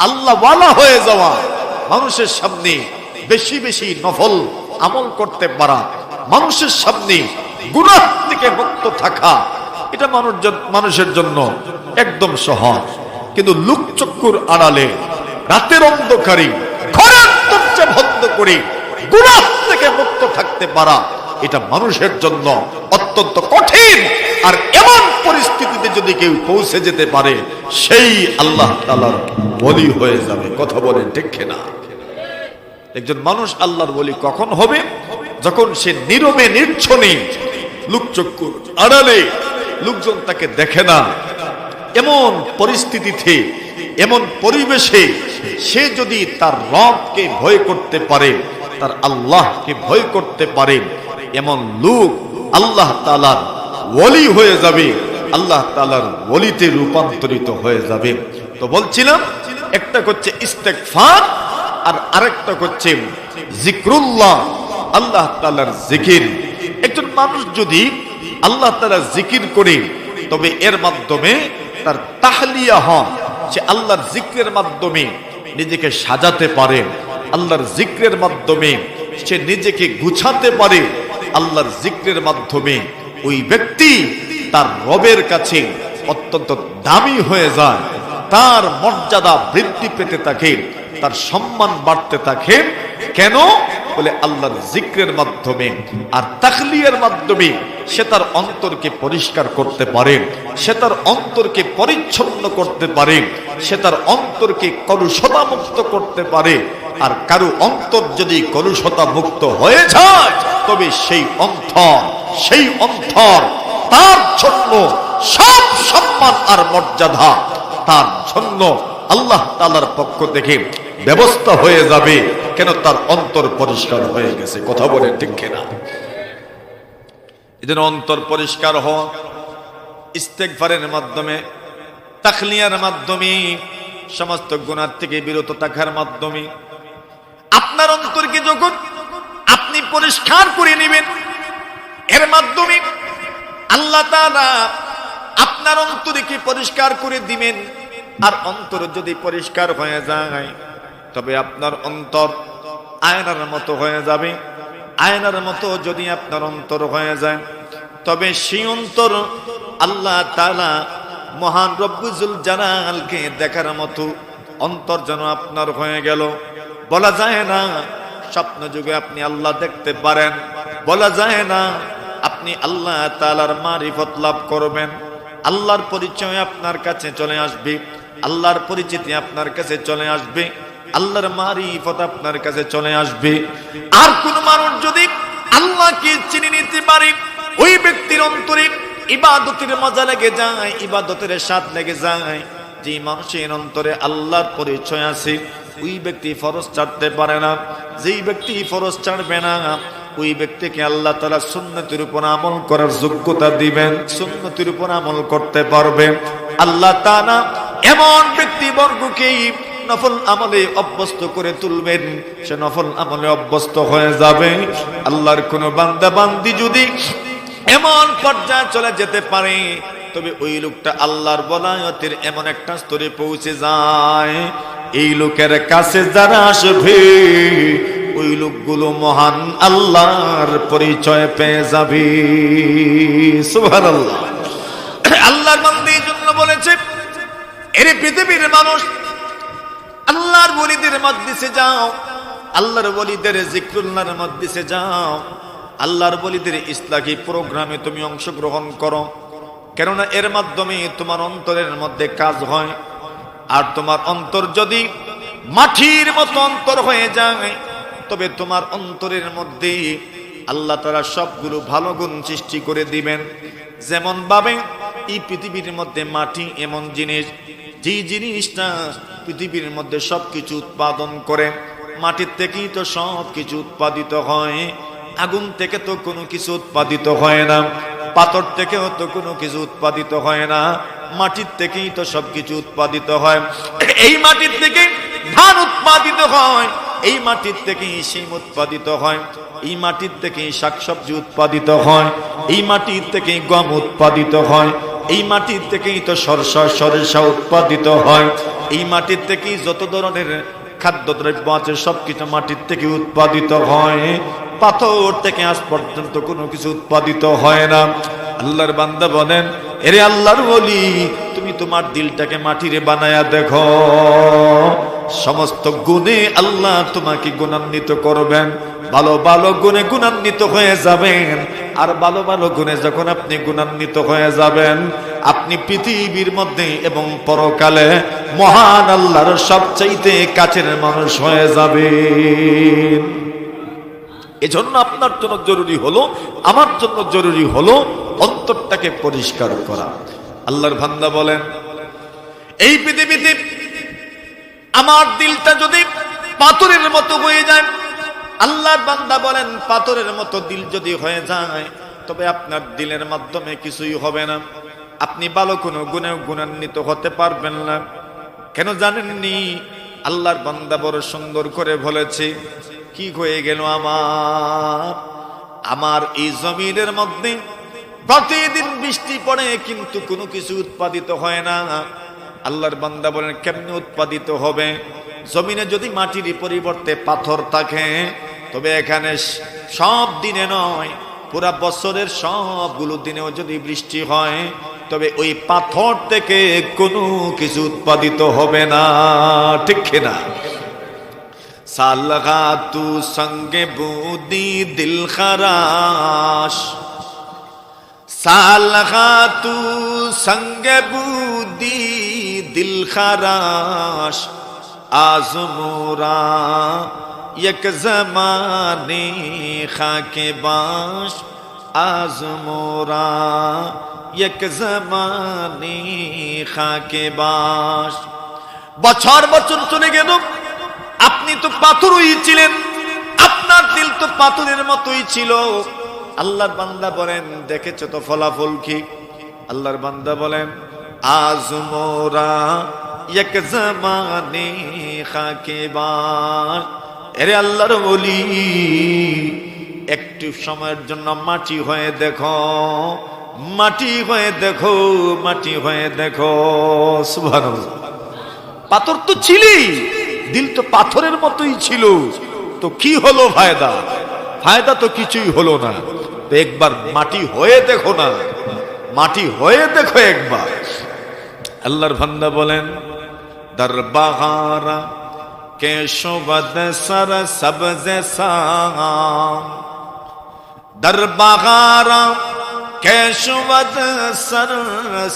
আল্লাহ ওয়ালা হয়ে যাওয়া, মানুষের সামনে বেশি বেশি নফল আমল করতে পারা, মানুষের সামনে গুনাহ থেকে মুক্ত থাকা, এটা মানুষের জন্য একদম সহজ। কিন্তু লোকচক্ষুর আড়ালে রাতের অন্ধকারে ঘরের দরজা বন্ধ করে গুনাহ থেকে মুক্ত থাকতে পারা, এটা মানুষের জন্য অত্যন্ত কঠিন। আর এমন পরিস্থিতিতে যদি কেউ পৌঁছে যেতে পারে, সেই আল্লাহ তাআলার ওলি হয়ে যাবে। কথা বলেন ঠিক কিনা? একজন মানুষ আল্লাহর ওলি কখন হবে? যখন সে নীরবে নির্ছনে, লোকচক্ষুর আড়ালে লোকজন তাকে দেখে না, এমন পরিস্থিতিতে, এমন পরিবেশে সে যদি তার রবকে ভয় করতে পারে, তার আল্লাহকে ভয় করতে পারে, এমন লোক আল্লাহ তাআলার ওলি হয়ে যাবে, আল্লাহ তাআলার ওলিতে রূপান্তরিত হয়ে যাবে। তো বলছিলাম, একটা হচ্ছে ইস্তেগফার, আর আরেকটা হচ্ছে জিক্রুল্লাহ, আল্লাহ তাআলার জিকির। একজন মানুষ যদি আল্লাহ তাআলার জিকির করে, তবে এর মাধ্যমে তার তাহলিয়া হয়, সে আল্লাহর জিক্রের মাধ্যমে নিজেকে সাজাতে পারে, আল্লাহর জিক্রের মাধ্যমে সে নিজেকে গুছাতে পারে, আল্লাহর জিক্রের মাধ্যমে ওই ব্যক্তি তার রবের কাছে অত্যন্ত দামি হয়ে যায়, তার মর্যাদা বৃদ্ধি পেতে থাকে, তার সম্মান বাড়তে থাকে। কেন? বলে আল্লাহর জিক্রের মাধ্যমে আর তাখলিয়ার মাধ্যমে সে তার অন্তরকে পরিষ্কার করতে পারে, সে তার অন্তরকে পরিচ্ছন্ন করতে পারে, সে তার অন্তরকে কলুষতা মুক্ত করতে পারে। আর কারো অন্তর যদি কলুষতা মুক্ত হয়ে যায়, তবে সেই অন্তর তার জন্য সব সম্মান আর মর্যাদা তার জন্য আল্লাহ তাআলার পক্ষ থেকে ব্যবস্থা হয়ে যাবে। কেন? তার অন্তর পরিষ্কার হয়ে গেছে। কথা বলে ঠিক কিনা? এজন্য অন্তর পরিষ্কার হওয়া ইস্তেগফারের মাধ্যমে, তাখলিয়ার মাধ্যমে, সমস্ত গুনাহ থেকে বিরত থাকার মাধ্যমে, আপনার অন্তরকে যখন আপনি পরিষ্কার করে নেবেন, এর মাধ্যমে আল্লাহ তাআলা আপনার অন্তরকে পরিষ্কার করে দিবেন। আর অন্তর যদি পরিষ্কার হয়ে যায়, তবে আপনার অন্তর আয়নার মতো হয়ে যাবে। আয়নার মতো যদি আপনার অন্তর হয়ে যায়, তবে সেই অন্তর আল্লাহ তাআলা মহান রব্বুল জালালকে দেখার মতো অন্তর যেন আপনার হয়ে গেল। বলা যায় না স্বপ্ন যুগে আপনি আল্লাহ দেখতে পারেন, বলা যায় না আপনি আল্লাহ তাআলার মারিফত লাভ করবেন, আল্লাহর পরিচয় আপনার কাছে চলে আসবে, আল্লাহর পরিচিতি আপনার কাছে চলে আসবে, আল্লাহর মারিফত আপনার কাছে চলে আসবে। আর কোন মানুষ যদি আল্লাহকে চিনে নিতে পারে, ওই ব্যক্তির অন্তরে ইবাদতের মজা লেগে যায়, ইবাদতের স্বাদ লেগে যায়। যে মানুষের অন্তরে আল্লাহর পরিচয় আছে, ওই ব্যক্তি ফরজ ছাড়তে পারে না। যেই ব্যক্তি ফরজ ছাড়বে না, ওই ব্যক্তিকে আল্লাহ তাআলা সুন্নতের উপর আমল করার যোগ্যতা দিবেন, সুন্নতের উপর আমল করতে পারবে। আল্লাহ তাআলা এমন ব্যক্তি বর্গকে নফল আমলে অভ্যস্ত করে তুলবেন, সে নফল আমলে অভ্যস্ত হয়ে যাবে। আল্লাহর কোন বান্দা বান্দি যদি এমন পর্যায়ে চলে যেতে পারে, তবে ওই লোকটা আল্লাহর বলায়তের এমন একটা স্তরে পৌঁছে যায়, এই লোকের কাছে যারা আসবে, ওই লোকগুলো মহান আল্লাহর পরিচয় পেয়ে যাবে। সুবহানাল্লাহ। আল্লাহর বান্দা এই জন্য বলেছে, এর পৃথিবীর মানুষ আল্লাহর ওলিদের মজলিসে যাও, আল্লাহর ওলিদের জিক্রুল্লাহর মজলিসে যাও, আল্লাহর ওলিদের ইসলাহি প্রোগ্রামে তুমি অংশগ্রহণ করো। কেননা এর মাধ্যমে তোমার অন্তরের মধ্যে কাজ হয়। আর তোমার অন্তর যদি মাটির মতো অন্তর হয়ে যায়, তবে তোমার অন্তরের মধ্যে আল্লাহ তাআলা সবগুলো ভালো গুণ সৃষ্টি করে দিবেন। যেমন ভাবে এই পৃথিবীর মধ্যে মাটি এমন জিনিস, যে জিনিসটা পৃথিবীর মধ্যে সবকিছু উৎপাদন করে। মাটির থেকেই তো সবকিছু উৎপাদিত হয়, আগুন থেকে তো কোনো কিছু উৎপাদিত হয় না, পাথর থেকেও তো কোনো কিছু উৎপাদিত হয় না, মাটির থেকেই তো সবকিছু উৎপাদিত হয়। এই মাটির থেকে ধান উৎপাদিত হয়, এই মাটির থেকেই শিম উৎপাদিত হয়, এই মাটির থেকেই শাকসবজি উৎপাদিত হয়, এই মাটির থেকেই গম উৎপাদিত হয়, এই মাটির থেকেই তো সরিষা উৎপাদিত হয়, এই মাটির থেকেই যত ধরনের খাদ্যদ্রব্য আছে সবকিছু মাটির থেকে উৎপাদিত হয়। পাথর থেকে আজ পর্যন্ত কোনো কিছু উৎপাদিত হয় না। আল্লাহর বান্দা বলেন, এরে আল্লাহর ওলি, তুমি তোমার দিলটাকে মাটিরে বানায়া দেখো, সমস্ত গুণে আল্লাহ তোমাকে গুণান্বিত করবেন, ভালো ভালো গুণে গুণান্বিত হয়ে যাবেন। আর ভালো ভালো গুণে যখন আপনি গুণান্বিত হয়ে যাবেন, আপনি পৃথিবীর মধ্যে এবং পরকালে মহান আল্লাহর সবচাইতে কাছের মানুষ হয়ে যাবেন। এজন্য আপনার জন্য জরুরি হলো, আমার জন্য জরুরি হলো অন্তরটাকে পরিষ্কার করা। আল্লাহর বান্দা বলেন, এই পৃথিবীতে আমার দিলটা যদি পাথরের মতো হয়ে যায়, আল্লাহর বান্দা বলেন পাথরের মতো দিল যদি হয়ে যায়, তবে আপনার দিলের মাধ্যমে কিছুই হবে না, আপনি ভালো কোনো গুণে গুণান্বিত হতে পারবেন না। কেন জানেননি? আল্লাহর বান্দা বড় সুন্দর করে বলেছে, কি হয়ে গেল আমার এই জমিনের মধ্যে প্রতিদিন বৃষ্টি পড়ে কিন্তু কোনো কিছু উৎপাদিত হয় না। আল্লাহর বান্দা বলেন, কেমনে উৎপাদিত হবে? জমিনে যদি মাটির পরিবর্তে পাথর থাকে, তবে এখানে সব দিনে নয়, পুরা বছরের সবগুলো দিনেও যদি বৃষ্টি হয়, তবে ওই পাথর থেকে কোনো কিছু উৎপাদিত হবে না। ঠিক কিনা? সালগা তু সঙ্গে বুদি দিল খারাশ, সালগা তু সঙ্গে বুদি দিল খারাশ, আজমোরা এক জমানে খাকে বাস, আজমোরা এক জমানে খাকে বাস। বছর বছর চলে গেল, আপনি তো পাথরই ছিলেন, আপনার দিল তো পাথরের মতোই ছিল। আল্লাহর বান্দা বলেন, দেখেছো তো ফলাফল কি? আল্লাহর বান্দা বলেন, আজ মোরা এক জমানে খাকে বাস। এরে আল্লাহর ওলি, একটু সময়ের জন্য মাটি হয়ে দেখো, মাটি হয়ে দেখো, মাটি হয়ে দেখো। সুবহানাল্লাহ। পাথর তো ছিলি, দিল তো পাথরের মতোই ছিল, তো কি হলো ফায়দা? ফায়দা তো কিছুই হলো না। তো একবার মাটি হয়ে দেখো না, মাটি হয়ে দেখো একবার। আল্লাহর বান্দা বলেন, দরবাগারা কেশবদ সর সবজে সাম, দরবাগারা কেশবদ সর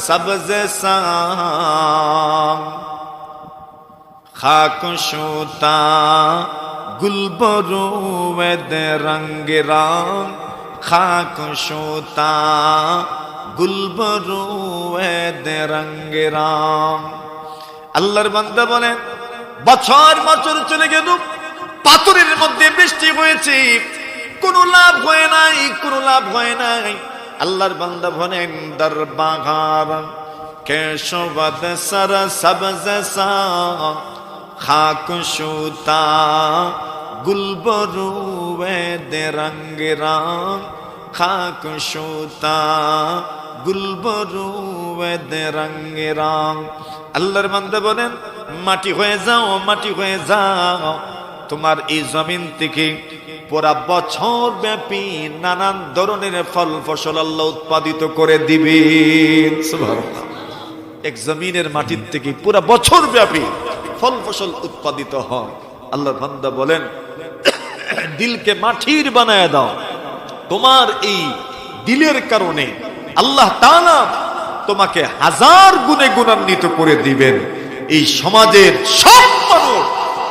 সবজে সাম, খাক শুতা গুলবরুদ রঙ্গ রাম, খাক শুতা গুলবরুদ রঙ্গ রাম। আল্লাহর বান্দা বলেন, বছর বছর চলে গেল, পাথরের মধ্যে বৃষ্টি হয়েছে, কোনো লাভ হয় নাই, কোনো লাভ হয় নাই। আল্লাহর বান্দা বলেন, দরবাগার কেশবদ সর সবজ সা, খাক শুতা গুলবরুদ রঙ্গ রাম, খাক শুতা গুলবরুদ রঙ্গ রাম। আল্লাহর বান্দা বলেন, মাটি হয়ে যাও, মাটি হয়ে যাও। তোমার এই জমিন থেকে পুরা বছর ব্যাপী নানান ধরনের ফল ফসল আল্লাহ উৎপাদিত করে দিবেন। সুবহানাল্লাহ। এক জমিনের মাটির থেকে পুরা বছর ব্যাপী ফল ফসল উৎপাদিত হয়। আল্লাহর বান্দা বলেন, দিলকে মাটির বানায় দাও। তোমার এই দিলের কারণে আল্লাহ তাআলা তোমাকে হাজার গুণে গুণান্বিত করে দিবেন। এই সমাজের সব মানুষ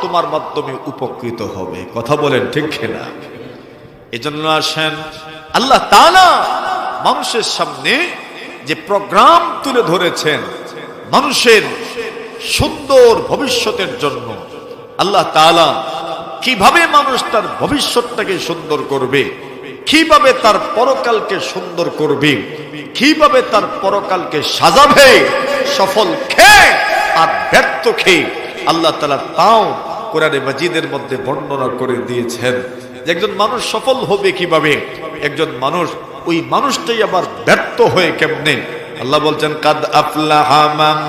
তোমার মাধ্যমে উপকৃত হবে। কথা বলেন ঠিক কিনা? এজন্য আসেন, আল্লাহ তাআলা মানুষের সামনে যে প্রোগ্রাম তুলে ধরেছেন, মানুষের সুন্দর ভবিষ্যতের জন্য, আল্লাহ তাআলা কিভাবে মানুষ তার ভবিষ্যৎটাকে সুন্দর করবে, কিভাবে তার পরকালকে সুন্দর করবে, কিভাবে তার পরকালকে সাজাবে, সফল খেয়ে আর ব্যর্থ খেয়ে, আল্লাহ তাআলা তাও কোরআনে মাজিদের মধ্যে বর্ণনা করে দিয়েছেন যে একজন মানুষ সফল হবে কিভাবে, একজন মানুষ ওই মানুষটাই আবার ব্যর্থ হয়ে কেমনে। আল্লাহ বলছেন, কাদ আফলাহা মান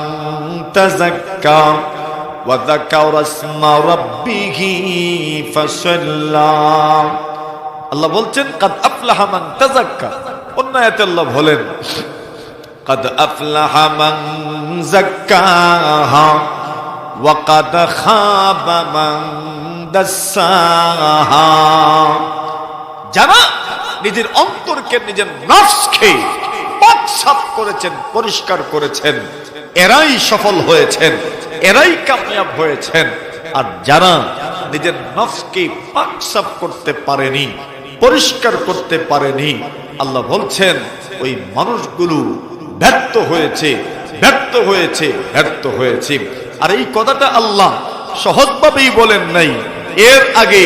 তাযাক্কা ওয়া যাকারা ইসমা রাব্বিহি ফাসাল্লা। আল্লাহ বলছেন, কাদ আফলাহা মান তাযাক্কা। অন্য আয়াতে আল্লাহ বলেন, কাদ আফলাহা মান যাক্কাহা ওয়া কাদ খাবা মান দাসাহা। যারা নিজের অন্তরকে, নিজের নফসকে পাক সাফ করেছেন, পরিষ্কার করেছেন, এরাই সফল হয়েছেন, এরাই কামিয়াব হয়েছেন। আর যারা নিজের নফসকে পাক সাফ করতে পারেনি, পরিষ্কার করতে পারেনি, আল্লাহ বলছেন ওই মানুষগুলো ব্যর্থ হয়েছে, ব্যর্থ হয়েছে, ব্যর্থ হয়েছে। আর এই কথাটা আল্লাহ সহজভাবেই বলেন নাই, এর আগে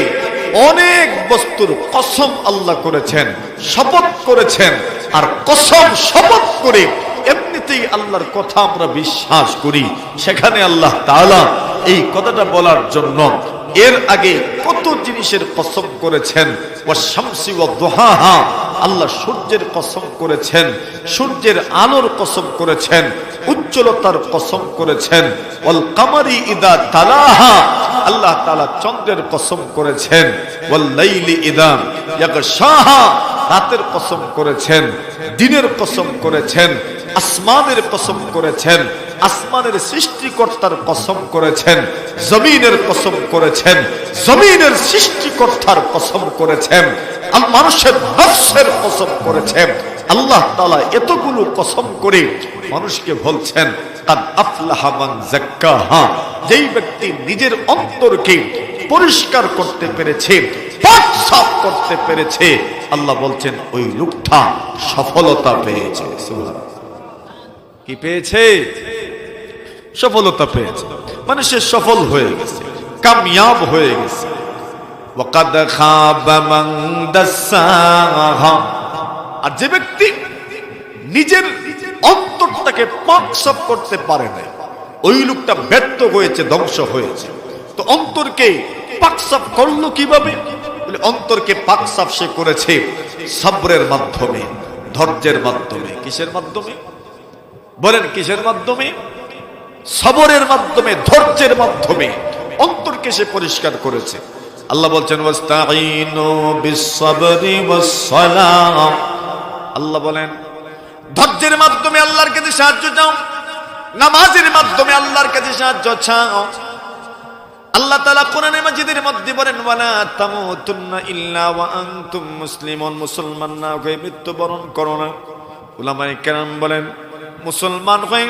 অনেক বস্তুর কসম আল্লাহ করেছেন, শপথ করেছেন। আর কসম শপথ করে এমনিতে মধ্যেই আল্লাহর কথা আমরা বিশ্বাস করি, সেখানে আল্লাহ তাআলা এই কথাটা বলার জন্য এর আগে কত জিনিসের কসম করেছেন। ওয়াশ-শামসি ওয়াদ-দুহাহা, আল্লাহ সূর্যের কসম করেছেন, সূর্যের আলোর কসম করেছেন, উজ্জ্বলতার কসম করেছেন। ওয়াল কামারি ইদা তালাহা, আল্লাহ তাআলা চন্দ্রের কসম করেছেন। ওয়াল লাইলি ইদা ইয়াগশাহা, রাতের কসম করেছেন, দিনের কসম করেছেন, আসমানের কসম করেছেন, আসমানের সৃষ্টিকর্তার কসম করেছেন, জমিনের কসম করেছেন, জমিনের সৃষ্টিকর্তার কসম করেছেন, আর মানুষের নফসের কসম করেছেন। আল্লাহ তাআলা এতগুলো কসম করে মানুষকে বলছেন কাদ আফলাহা মান যাক্কাহা, যেই ব্যক্তি নিজের অন্তরকে পরিষ্কার করতে পেরেছে, পাক সাফ করতে পেরেছে, আল্লাহ বলছেন ওই লোকটা সফলতা পেয়েছে। সুবহানাল্লাহ। কি পেয়েছে? সফলতা পেয়েছে, মানে সে সফল হয়ে গেছে, কামিয়াব হয়ে গেছে। ওয়াকাদ খাবা মান দাসাহা, আর যে ব্যক্তি নিজের অন্তরটাকে পাক সাফ করতে পারে না, ওই লোকটা ব্যর্থ হয়েছে, ধ্বংস হয়েছে। তো অন্তরকে পাক সাফ করলো কিভাবে? বলে অন্তরকে পাক সাফ সে করেছে সবরের মাধ্যমে, ধৈর্যের মাধ্যমে। কিসের মাধ্যমে বলেন? কিসের মাধ্যমে? সবরের মাধ্যমে, ধৈর্যের মাধ্যমে অন্তরকে সে পরিষ্কার করেছে। আল্লাহ বলছেন ওয়াস্তাঈনু বিস-সাবরি ওয়াস-সালাহ, আল্লাহ বলেন ধৈর্যের মাধ্যমে আল্লাহর কাছে সাহায্য চাও, নামাজের মাধ্যমে আল্লাহর কাছে সাহায্য চাও। আল্লাহ তাআলা কোরআনে মাজিদের মধ্যে বলেন ওয়ালা তামুতুন্না ইল্লা ওয়া আনতুম মুসলিমুন, মুসলমান না হয়ে মৃত্যুবরণ করো না। উলামায়ে কেরাম বলেন মুসলমান হয়ে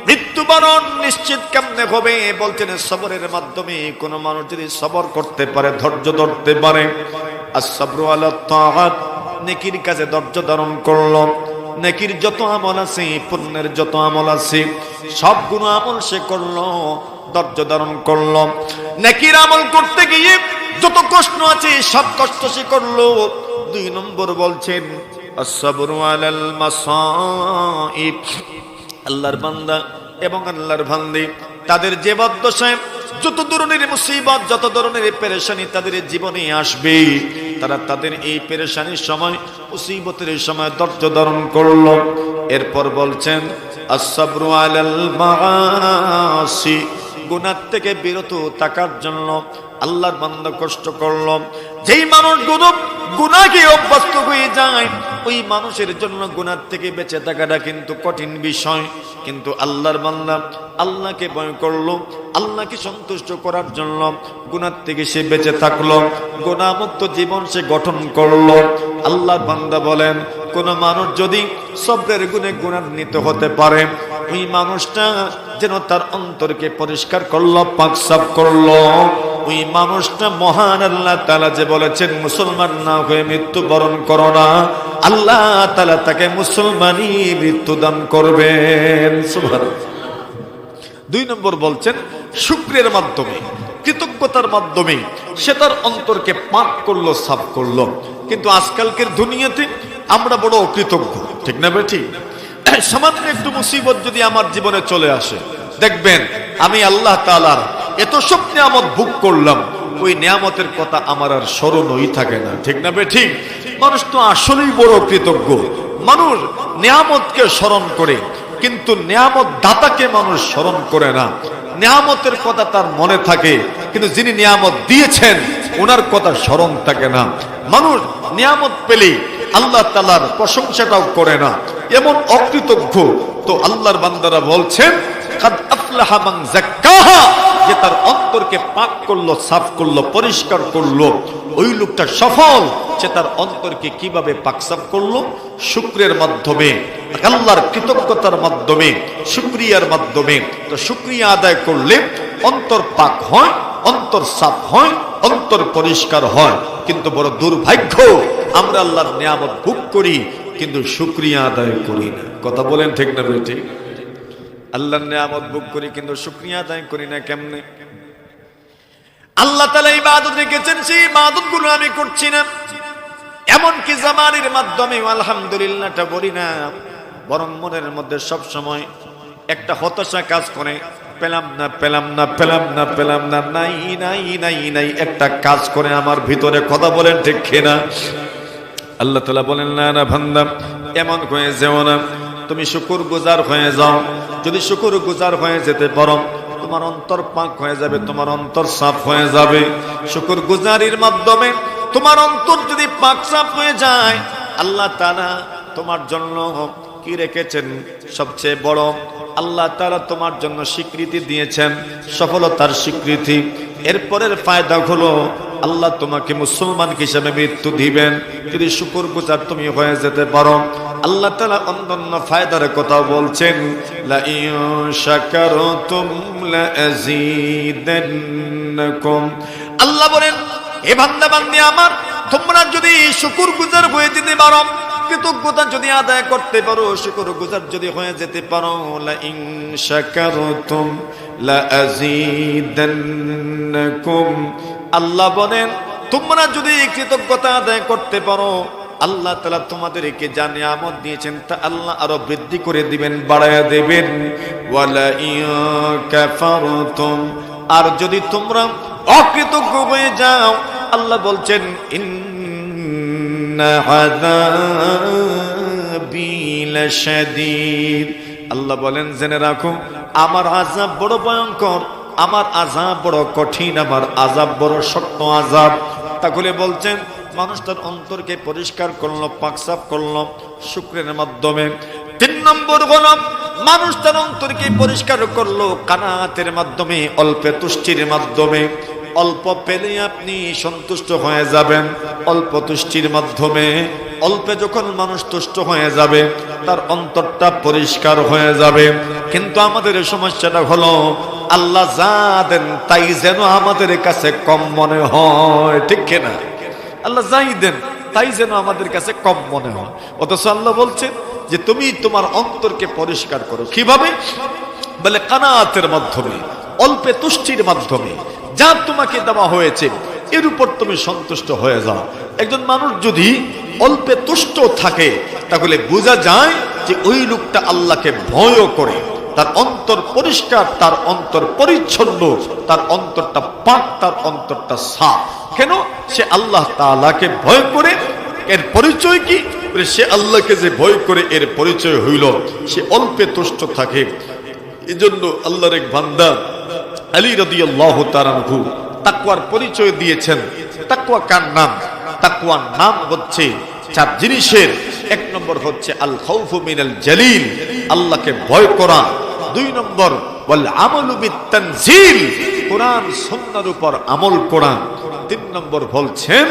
মৃত্যুবরণ নিশ্চিত কেমনে হবে? বলছেন সবরের মাধ্যমে। কোন মানুষ যদি সবর করতে পারে, ধৈর্য ধরতে পারে, as-sabru আলা তাআত, নেকির কাজে ধৈর্য ধারণ করলো, নেকির যত আমল আছে, পুণ্যের যত আমল আছে, সবগুলো আমল সে করলো, ধৈর্য ধারণ করলো। নেকির আমল করতে গিয়ে যত কষ্ট আছে সব কষ্ট সে করলো। 2 নম্বর বলছেন as-sabru আলাল মাসাইব, আল্লাহর বান্দা এবং আল্লাহর বান্দি তাদের যে বদদশায় যত ধরনের মুসিবত, যত ধরনের পেরেশানি তাদের জীবনে আসবে, তারা তাদের এই পেরেশানির সময়, মুসিবতের সময় ধৈর্য ধারণ করলো। এরপর বলছেন as-sabru আলাল মাআসি, গুনাহ থেকে বিরত থাকার জন্য আল্লাহর বান্দা কষ্ট করলো। যেই মানুষ গুনাহে অভ্যস্ত হয়ে যায়, ওই মানুষের জন্য গুনাহ থেকে বেঁচে থাকাটা কিন্তু কঠিন বিষয়। কিন্তু আল্লাহর বান্দা আল্লাহকে ভয় করলো, আল্লাহকে সন্তুষ্ট করার জন্য গুনাহ থেকে সে বেঁচে থাকলো, গুনাহমুক্ত জীবন সে গঠন করলো। আল্লাহর বান্দা বলেন কোন মানুষ যদি সবরের গুণে গুণান্বিত হতে পারে, ওই মানুষটা যেন তার অন্তরকে পরিষ্কার করলো, পাক সাফ করলো। ওই মানুষটা মহান আল্লাহ তাআলা যে বলেছেন মুসলমান না হয়ে মৃত্যুবরণ করো না, আল্লাহ তাআলা তাকে মুসলমানই মৃত্যু দান করবেন। সুবহানাল্লাহ। 2 নম্বর বলছেন শুকরের মাধ্যমে, কৃতজ্ঞতার মাধ্যমে সে তার অন্তরকে পাক করলো, সাফ করলো। কিন্তু আজকালকের দুনিয়াতে আমরা বড় অকৃতজ্ঞ, ঠিক না বেঠিক? সামান্য একটু মুসিবত যদি আমার জীবনে চলে আসে, দেখবেন আমি আল্লাহ তাআলার এত সব নিয়ামত ভোগ করলাম, ওই নিয়ামতের কথা আমার আর স্মরণই থাকে না, ঠিক না বেঠিক? মানুষ তো আসলেই বড় কৃতজ্ঞ। মানুষ নিয়ামতকে স্মরণ করে, কিন্তু নিয়ামত দাতাকে মানুষ স্মরণ করে না। নিয়ামতের কথা তার মনে থাকে, কিন্তু যিনি নিয়ামত দিয়েছেন ওনার কথা স্মরণ থাকে না। মানুষ নিয়ামত পেলে আল্লাহ তাআলার প্রশংসাটাও করে না, এমন অকৃতজ্ঞ। তো আল্লাহর বান্দারা বলছেন কাদ আফলাহা মান যাক্কাহা, যে তার অন্তরকে পাক করলো, সাফ করলো, পরিষ্কার করলো, ওই লোকটা সফল। সে তার অন্তরকে কিভাবে পাক সাফ করলো? শুকরের মাধ্যমে, আল্লাহর কৃতজ্ঞতার মাধ্যমে, শুকরিয়ার মাধ্যমে। তো শুকরিয়া আদায় করলে অন্তর পাক হয়, অন্তর সাফ হয়, অন্তর পরিষ্কার হয়। কিন্তু বড় দুর্ভাগ্য, আমরা আল্লাহর নিয়ামত ভোগ করি কিন্তু শুকরিয়া আদায় করি না। কথা বলেন ঠিক না বেটি? আল্লাহর নিয়ামত ভোগ করি কিন্তু শুকরিয়া আদায় করি না। কেমনে? আল্লাহ তাআলা ইবাদত রেখেছেন, সেই ইবাদতগুলো আমি করছি না। এমনকি জামানের মাধ্যমে আলহামদুলিল্লাহটা বলি না, বরং মনের মধ্যে সব সময় একটা হতাশা কাজ করে, পেলাম না পেলাম না পেলাম না পেলাম না, নাই নাই নাই নাই একটা কাজ করে আমার ভিতরে। কথা বলেন ঠিক কিনা? আল্লাহ তাআলা বলেন, না না বান্দা, এমন হয়ে যেও না, তুমি শুকরগুজার হয়ে যাও। যদি শুকরগুজার হয়ে যেতে পারো, তোমার অন্তর পাক হয়ে যাবে, তোমার অন্তর সাফ হয়ে যাবে। শুকরগুজারির মাধ্যমে তোমার অন্তর যদি পাক সাফ হয়ে যায়, আল্লাহ তাআলা তোমার জন্য কি রেখেছেন? সবচেয়ে বড় আল্লাহ তাআলা তোমার জন্য স্বীকৃতি দিয়েছেন, সফলতার স্বীকৃতি। এরপরের ফায়দা হলো আল্লাহ তোমাকে মুসলমান হিসেবে মৃত্যু দিবেন যদি শুকরগুজার তুমি হয়ে যেতে পারো। আল্লাহ তাআলা অন্যান্য ফায়দার কথা বলছেন, লা ইন শাকারতুম লা আযীদান্নাকুম। আল্লাহ বলেন, হে বান্দা বান্দি আমার, তোমরা যদি শুকরগুজার হয়ে যেতে পারো, কৃতজ্ঞতা যদি আদায় করতে পারো, শুকরগুজার যদি হয়ে যেতে পারো, লা ইন শাকারতুম লা আযীদান্নাকুম। আল্লাহ বলেন, তোমরা যদি কৃতজ্ঞতা আদায় করতে পারো, আল্লাহ তাআলা তোমাদেরকে যা নিয়ামত দিয়েছেন তা আল্লাহ আরো বৃদ্ধি করে দিবেন, বাড়ায়া দেবেন। ওয়ালা ইন কাফারতুম, আর যদি তোমরা অকৃতজ্ঞ হয়ে যাও, আল্লাহ বলছেন, ইন্না আযাবি লাশাদীদ। আল্লাহ বলেন, জেনে রাখো আমার আযাব বড় ভয়ঙ্কর, আমার আযাব বড় কঠিন, আমার আযাব বড় শক্ত আযাব। তাহলে বলছেন, মানুষ তার অন্তরকে পরিষ্কার করলো, পাকসাফ করলো শুকরের মাধ্যমে। 3 নম্বর হলো, মানুষ তার অন্তরকে পরিষ্কার করলো কানাতের মাধ্যমে, অল্পে তুষ্টির মাধ্যমে। অল্প পেলে আপনি সন্তুষ্ট হয়ে যাবেন, অল্প তুষ্টির মাধ্যমে। অল্পে যখন মানুষ তুষ্ট হয়ে যাবে, তার অন্তরটা পরিষ্কার হয়ে যাবে। কিন্তু আমাদের সমস্যাটা হলো, আল্লাহ যা দেন তাই যেন আমাদের কাছে কম মনে হয়, ঠিক কিনা? আল্লাহ যাই দেন তাই যেন আমাদের কাছে কম মনে হয়। অথচ আল্লাহ বলছেন যে তুমি তোমার অন্তরকে পরিষ্কার করো। কিভাবে? বলে কানাতের মাধ্যমে, অল্পে তুষ্টির মাধ্যমে। যা তোমাকে দেওয়া হয়েছে এর উপর তুমি সন্তুষ্ট হয়ে যাও। একজন মানুষ যদি অল্পে তুষ্ট থাকে, তাহলে বোঝা যায় যে ওই লোকটা আল্লাহকে ভয় করে, তার অন্তর পরিষ্কার, তার অন্তর পরিচ্ছন্ন, তার অন্তরটা পাক, তার অন্তরটা সাফ। কেন? সে আল্লাহ তাআলাকে ভয় করে। এর পরিচয় কি? সে আল্লাহকে যে ভয় করে, এর পরিচয় হইল সে অল্পে তুষ্ট থাকে। এজন্য আল্লাহর এক বান্দা আলী রাদিয়াল্লাহু তাআলা আনহু তাকওয়ার পরিচয় দিয়েছেন। তাকওয়া কার নাম? তাকওয়ার নাম হচ্ছে 4 জিনিসের। 1 নম্বর হচ্ছে আল খাউফু মিনাল জালিল, আল্লাহকে ভয় করা। 2 নম্বর ওয়াল আমালু বিত-তানজিল, কোরআন সুন্নাহর উপর আমল করা। 3 নম্বর বলছেন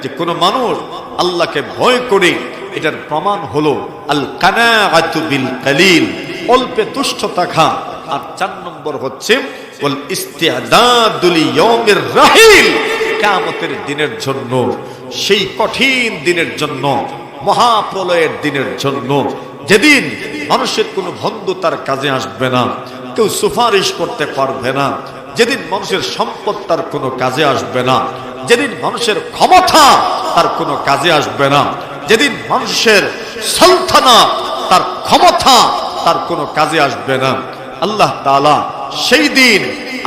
যে কোন মানুষ আল্লাহকে ভয় করে, এটার প্রমাণ হলো আল কানাআতু বিল কালিল, অল্পে তুষ্ট থাকা। আর 4 নম্বর হচ্ছে ওয়াল ইস্তিআদাদু লিয়াউমির রাহিল, কিয়ামতের দিনের জন্য, সেই কঠিন দিনের জন্য, মহাপ্রলয়ের দিনের জন্য, যেদিন মানুষের কোনো বন্ধু তার কাজে আসবে না, কেউ সুপারিশ করতে পারবে না, যেদিন মানুষের সম্পদ তার কোনো কাজে আসবে না, যেদিন মানুষের ক্ষমতা তার কোনো কাজে আসবে না, যেদিন মানুষের সালতানাত, তার ক্ষমতা তার কোনো কাজে আসবে না। আল্লাহ তাআলা সেই দিন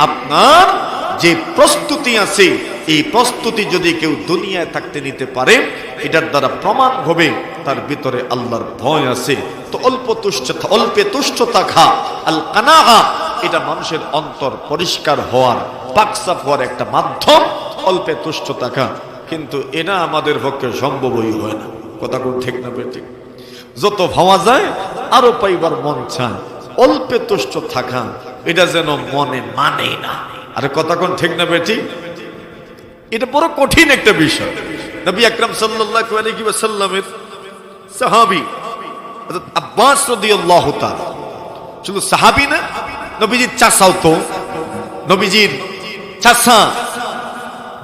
আপনার যে প্রস্তুতি আছে, এই প্রস্তুতি যদি কেউ দুনিয়ায় থাকতে নিতে পারে, এটার দ্বারা প্রমাণ হবে তার ভিতরে আল্লাহর ভয় আছে। তো অল্পে তুষ্ট থাকা, আল কানাআ, এটা মানুষের অন্তর পরিষ্কার হওয়ার, পাকসাফ হওয়ার একটা মাধ্যম, অল্পে তুষ্ট থাকা। কিন্তু এটা আমাদের পক্ষে সম্ভবই হয় না। কথা কোন ঠিক না বেঠিক? যত ভাবা যায় আরো পাইবার মন চায়, অল্পে তুষ্ট থাকা এটা যেন মনে মানে না। আরে কথা কোন ঠিক না বেঠিক? এটা বড় কঠিন একটা বিষয়। নবী আকরাম সাল্লাল্লাহু আলাইহি ওয়াসাল্লামের সাহাবী হযরত আব্বাস রাদিয়াল্লাহু তাআলা, শুধু সাহাবী না, নবীজির চাচাও তো। নবীজির চাচা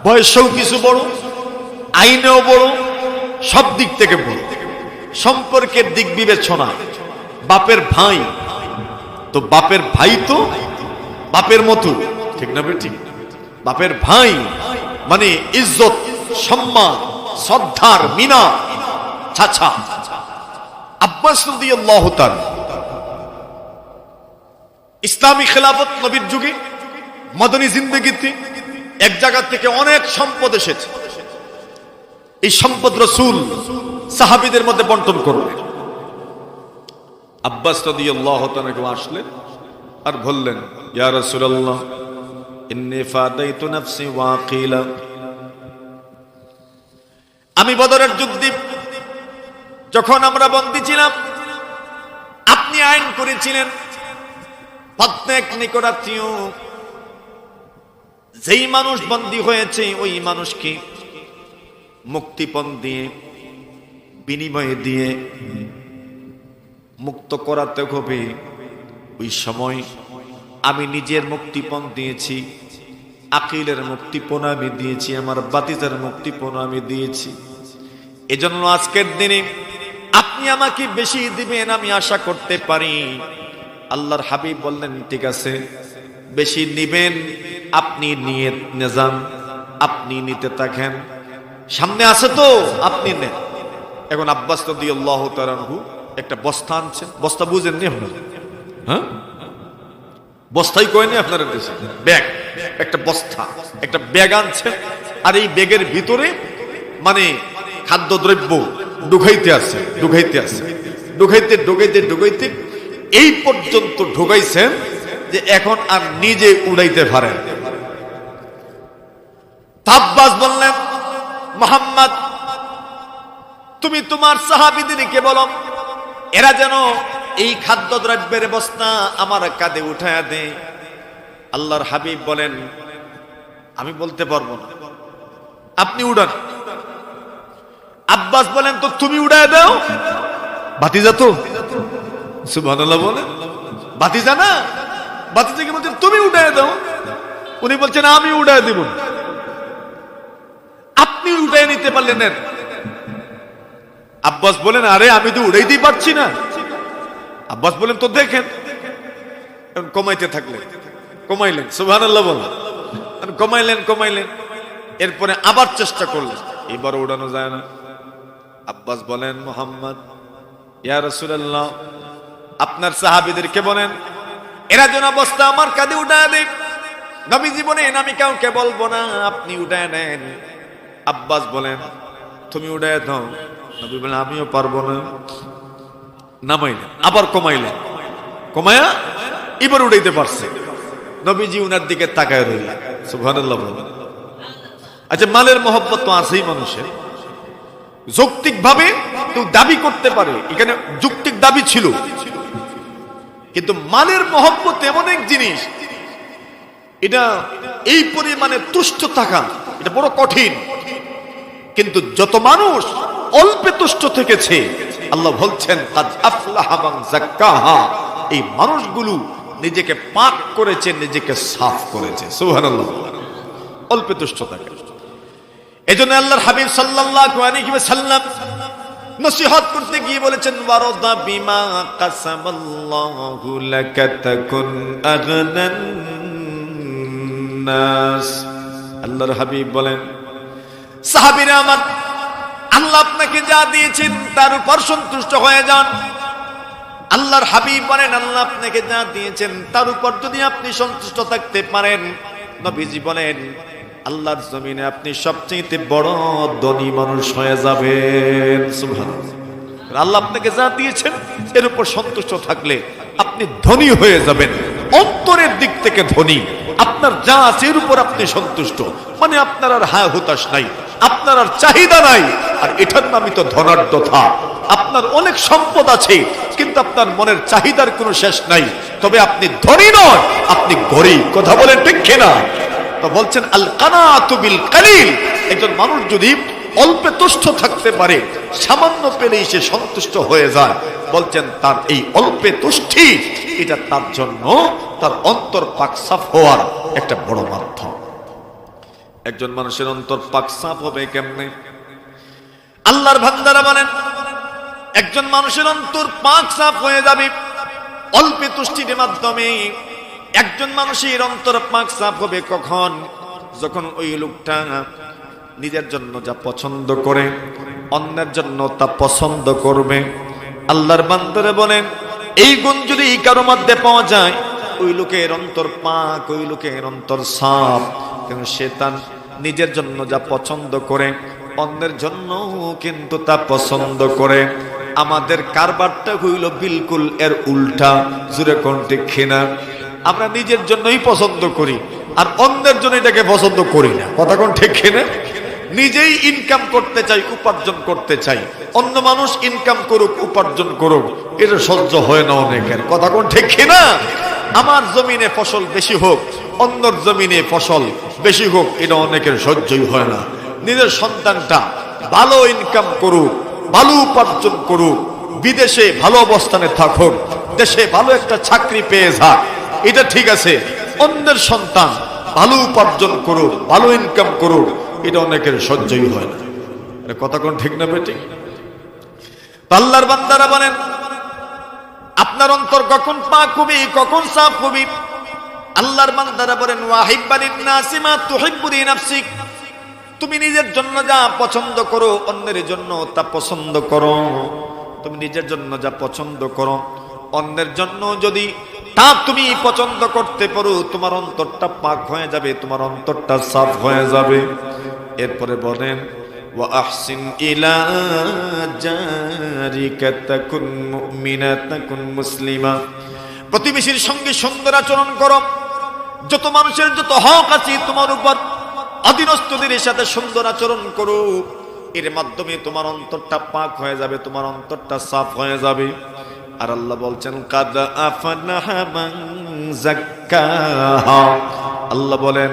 বয়সেও কিছু বড়, আইনেও বড়, সব দিক থেকে বড়। সম্পর্কের দিক বিবেচনা, বাপের ভাই, তো বাপের ভাই তো বাপের মতো, ঠিক না বেঠিক? বাপের ভাই মানে ইজ্জত, সম্মান, শ্রদ্ধার মিনা চাচা। আব্বাস রাদিয়াল্লাহু তাআলা ইসলামী খেলাফত নবীর যুগে মদনী জিন্দেগিতে এক জায়গা থেকে অনেক সম্পদ এসেছে। এই সম্পদ রাসূল সাহাবীদের মধ্যে বন্টন করলেন। আব্বাস রাদিয়াল্লাহু তাআলা আসলেন আর বললেন, ইয়া রাসূলুল্লাহ ইন্নী ফাদাইতু নাফসি ওয়া আকিলা, আমি বদরের যুদ্ধে যখন আমরা বন্দী ছিলাম, আপনি আইন করেছিলেন প্রত্যেক নিকটাত্মীয় যেই মানুষ বন্দী হয়েছে ওই মানুষকে মুক্তিপণ দিয়ে বিনিময়ে দিয়ে মুক্ত করাতে হবে। ওই সময় আমি নিজের মুক্তিপণ দিয়েছি, আকিলের মুক্তিপণ আমি দিয়েছি, আমার বাতিজার মুক্তিপণ আমি দিয়েছি। এজন্য আজকের দিনে আপনি আমাকে বেশি দিবেন আমি আশা করতে পারি। আল্লাহর হাবিব বললেন, ঠিক আছে, বেশি নিবেন, আপনি নিয়ে যান, আপনি নিতে থাকেন, সামনে আছে তো আপনি নেন। এখন আব্বাস রাদিয়াল্লাহু তাআলা একটা বস্তা আনছেন। বস্তা বুঝেননি আপনারা? হ্যাঁ, বস্তাই কয়নি আপনারা দেশে, ব্যাগ, একটা বস্তা, একটা ব্যাগ আনছেন। আর এই ব্যাগের ভিতরে মানে খাদ্যদ্রব্য ঢুকাইতে আছে ঢুকাইতে এই পর্যন্ত ঢুকাইছেন যে এখন আর নিজে উড়াইতে পারেন। আব্বাস বললেন, মুহাম্মদ তুমি তোমার সাহাবীদেরকে বলো এরা যেন এই খাদ্যদ্রব্যের বস্তা আমার কাঁধে উঠায়া দেয়। আল্লাহর হাবিব বলেন, আমি বলতে পারবো না, আপনি উড়ান। আব্বাস বলেন, তো তুমি উড়ায় দাও। ভাতিজা তো, সুবহানাল্লাহ বলেন, ভাতিজা না, ভাতিজাকে বলছেন তুমি উড়ায় দাও। উনি বলছেন আমি উড়ায় দিব। আপনি উড়ায় নিতে পারলেন না। আব্বাস বলেন, আরে আমি তো উড়াইতেই পারছি না। আব্বাস বলেন, তো দেখেন। কমাইতে থাকলেন, কমাইলেন, সুবহানাল্লাহ বলেন, কমাইলেন। এরপরে আবার চেষ্টা করলেন, এবার উড়ানো যায় না। আব্বাস বলেন, মুহাম্মদ, ইয়া রাসূলুল্লাহ, আপনার সাহাবীদেরকে বলেন এরা যেন বস্তা আমার কাঁধে উঠায় দেয়। নবীজি বলেন, আমি কাউকে বলবো না, আপনি উঠায় নেন। আব্বাস বলেন, তুমি উঠায় দাও। নবী বলেন, আমিও পারবো না। নামাইলেন, আবার কমাইলেন, কমায়া এবার উঠাইতে পারছে। নবীজি উনার দিকে তাকায় রইলেন, সুবহানাল্লাহ বলেন। আচ্ছা, মালের মহব্বত তো আছেই মানুষের, যৌক্তিক ভাবে কেউ দাবি করতে পারে, এখানে যৌক্তিক দাবি ছিল, কিন্তু মালের মহব্বত এমন এক জিনিস, এটা এই পরিমাণে তুষ্ট থাকা এটা বড় কঠিন। কিন্তু যত মানুষ অল্পে তুষ্ট থেকেছে, আল্লাহ বলছেন কাদ আফলাহা মান যাক্কাহা, এই মানুষগুলো নিজেকে পাক করেছে, নিজেকে সাফ করেছে। সুবহানাল্লাহ, অল্পে তুষ্ট থাকে। এজন্য আল্লাহর হাবিব সাল্লাল্লাহু আলাইহি ওয়াসাল্লাম নসিহত করতে গিয়ে বলেছেন, ওয়ারদা বিমা কাসাবাল্লাহু লাকা তাকুন আগনান নাস। আল্লাহর হাবিব বলেন, সাহাবীরা আমার, আল্লাহ আপনাকে যা দিয়েছেন তার উপর সন্তুষ্ট হয়ে যান। আল্লাহর হাবিব বলেন, আল্লাহ আপনাকে যা দিয়েছেন তার উপর যদি আপনি সন্তুষ্ট থাকতে পারেন, নবীজি বলেন আল্লাহর জমিনে আপনি সবচেয়ে বড় ধনী মানুষ হয়ে যাবেন। সুবহানাল্লাহ, আল্লাহ আপনাকে যা দিয়েছেন এর উপর সন্তুষ্ট থাকলে আপনি ধনী হয়ে যাবেন, অন্তরের দিক থেকে ধনী। আপনার যা আছে এর উপর আপনি সন্তুষ্ট, মানে আপনার আর হায় হতাশ নাই, আপনার আর চাহিদা নাই। আর এটার নামই তো ধনাঢ্যতা। আপনার অনেক সম্পদ আছে কিন্তু আপনার মনের চাহিদার কোনো শেষ নাই, তবে আপনি ধনী নয়, আপনি গরিব। কথা বলেন ঠিক কিনা? তো বলছেন আল কানাতু বিল কালিল, একজন মানুষ যদি অল্পে তুষ্ট থাকতে পারে, সামান্য পেলেই সে সন্তুষ্ট হয়ে যায়, বলছেন তার এই অল্পে তুষ্টি এটা তার জন্য তার অন্তর পাক সাফ হওয়ার একটা বড় মাধ্যম। একজন মানুষের অন্তর পাক সাফ হবে কেমনে? আল্লাহর বান্দারা বলেন, একজন মানুষের অন্তর পাক সাফ হয়ে যাবে অল্পে তুষ্টির মাধ্যমে। একজন মানুষের অন্তর পাক সাফ হবে কখন? যখন ওই লোকটা নিজের জন্য যা পছন্দ করে অন্যের জন্য তা পছন্দ করবে, আল্লাহর বান্দারা বলেন এই গুণ যদি কারো মধ্যে পাওয়া যায়, ওই লোকের অন্তর পাক, ওই লোকের অন্তর সাফ। কিন্তু সে তার নিজের জন্য যা পছন্দ করে, অন্যের জন্য কিন্তু তা পছন্দ করে। আমাদের কারবারটা হইল বিলকুল এর উল্টা। জুরে কোন ঠিক কিনা? আমরা নিজের জন্যই পছন্দ করি, আর অন্যের জন্য এটাকে পছন্দ করি না। কথা কোন ঠিক কিনা? নিজেই ইনকাম করতে চাই, উপার্জন করতে চাই, অন্য মানুষ ইনকাম করুক, উপার্জন করুক, এটা সহ্য হয় না অনেকের। কথা কোন ঠিক কিনা? আমার জমিনে ফসল বেশি হোক, অন্যর জমিনে ফসল বেশি হোক, এটা অনেকের সহ্যই হয় না। নিজের সন্তানটা ভালো ইনকাম করুক, ভালো উপার্জন করুক, বিদেশে ভালো অবস্থানে থাকুক, দেশে ভালো একটা চাকরি পেয়ে যাক, এটা ঠিক আছে। অন্যের সন্তান ভালো উপার্জন করুক, ভালো ইনকাম করুক, এটা অনেকের সহ্যই হয় না। কথা কোন ঠিক না বেটি? আল্লাহর বান্দারা বলেন আপনার অন্তর কখন পাক হবে, কখন সাফ হবে? আল্লাহর বান্দারা বলেন ওয়াহিব্বালিন নাসি মা তুহিব্বু লিনাফসিক। তুমি নিজের জন্য যা পছন্দ করো, অন্যের জন্য তা পছন্দ করো। তুমি নিজের জন্য যা পছন্দ করো, অন্যের জন্য যদি তা তুমি পছন্দ করতে পারো, তোমার অন্তরটা পাক হয়ে যাবে, তোমার অন্তরটা সাফ হয়ে যাবে। এরপরে বলেন ওয়া আহসিন ইলা জারিকা তাকুন মুমিনা তাকুন মুসলিমা। প্রতিবেশীর সঙ্গে সুন্দর আচরণ করো। যত মানুষের যত হক আছে তোমার উপর, অধীনস্থদের সাথে সুন্দর আচরণ করো। এর মাধ্যমে তোমার অন্তরটা পাক হয়ে যাবে, তোমার অন্তরটা সাফ হয়ে যাবে। আর আল্লাহ বলছেন কাদ আফলাহা মান যাক্কাহা। আল্লাহ বলেন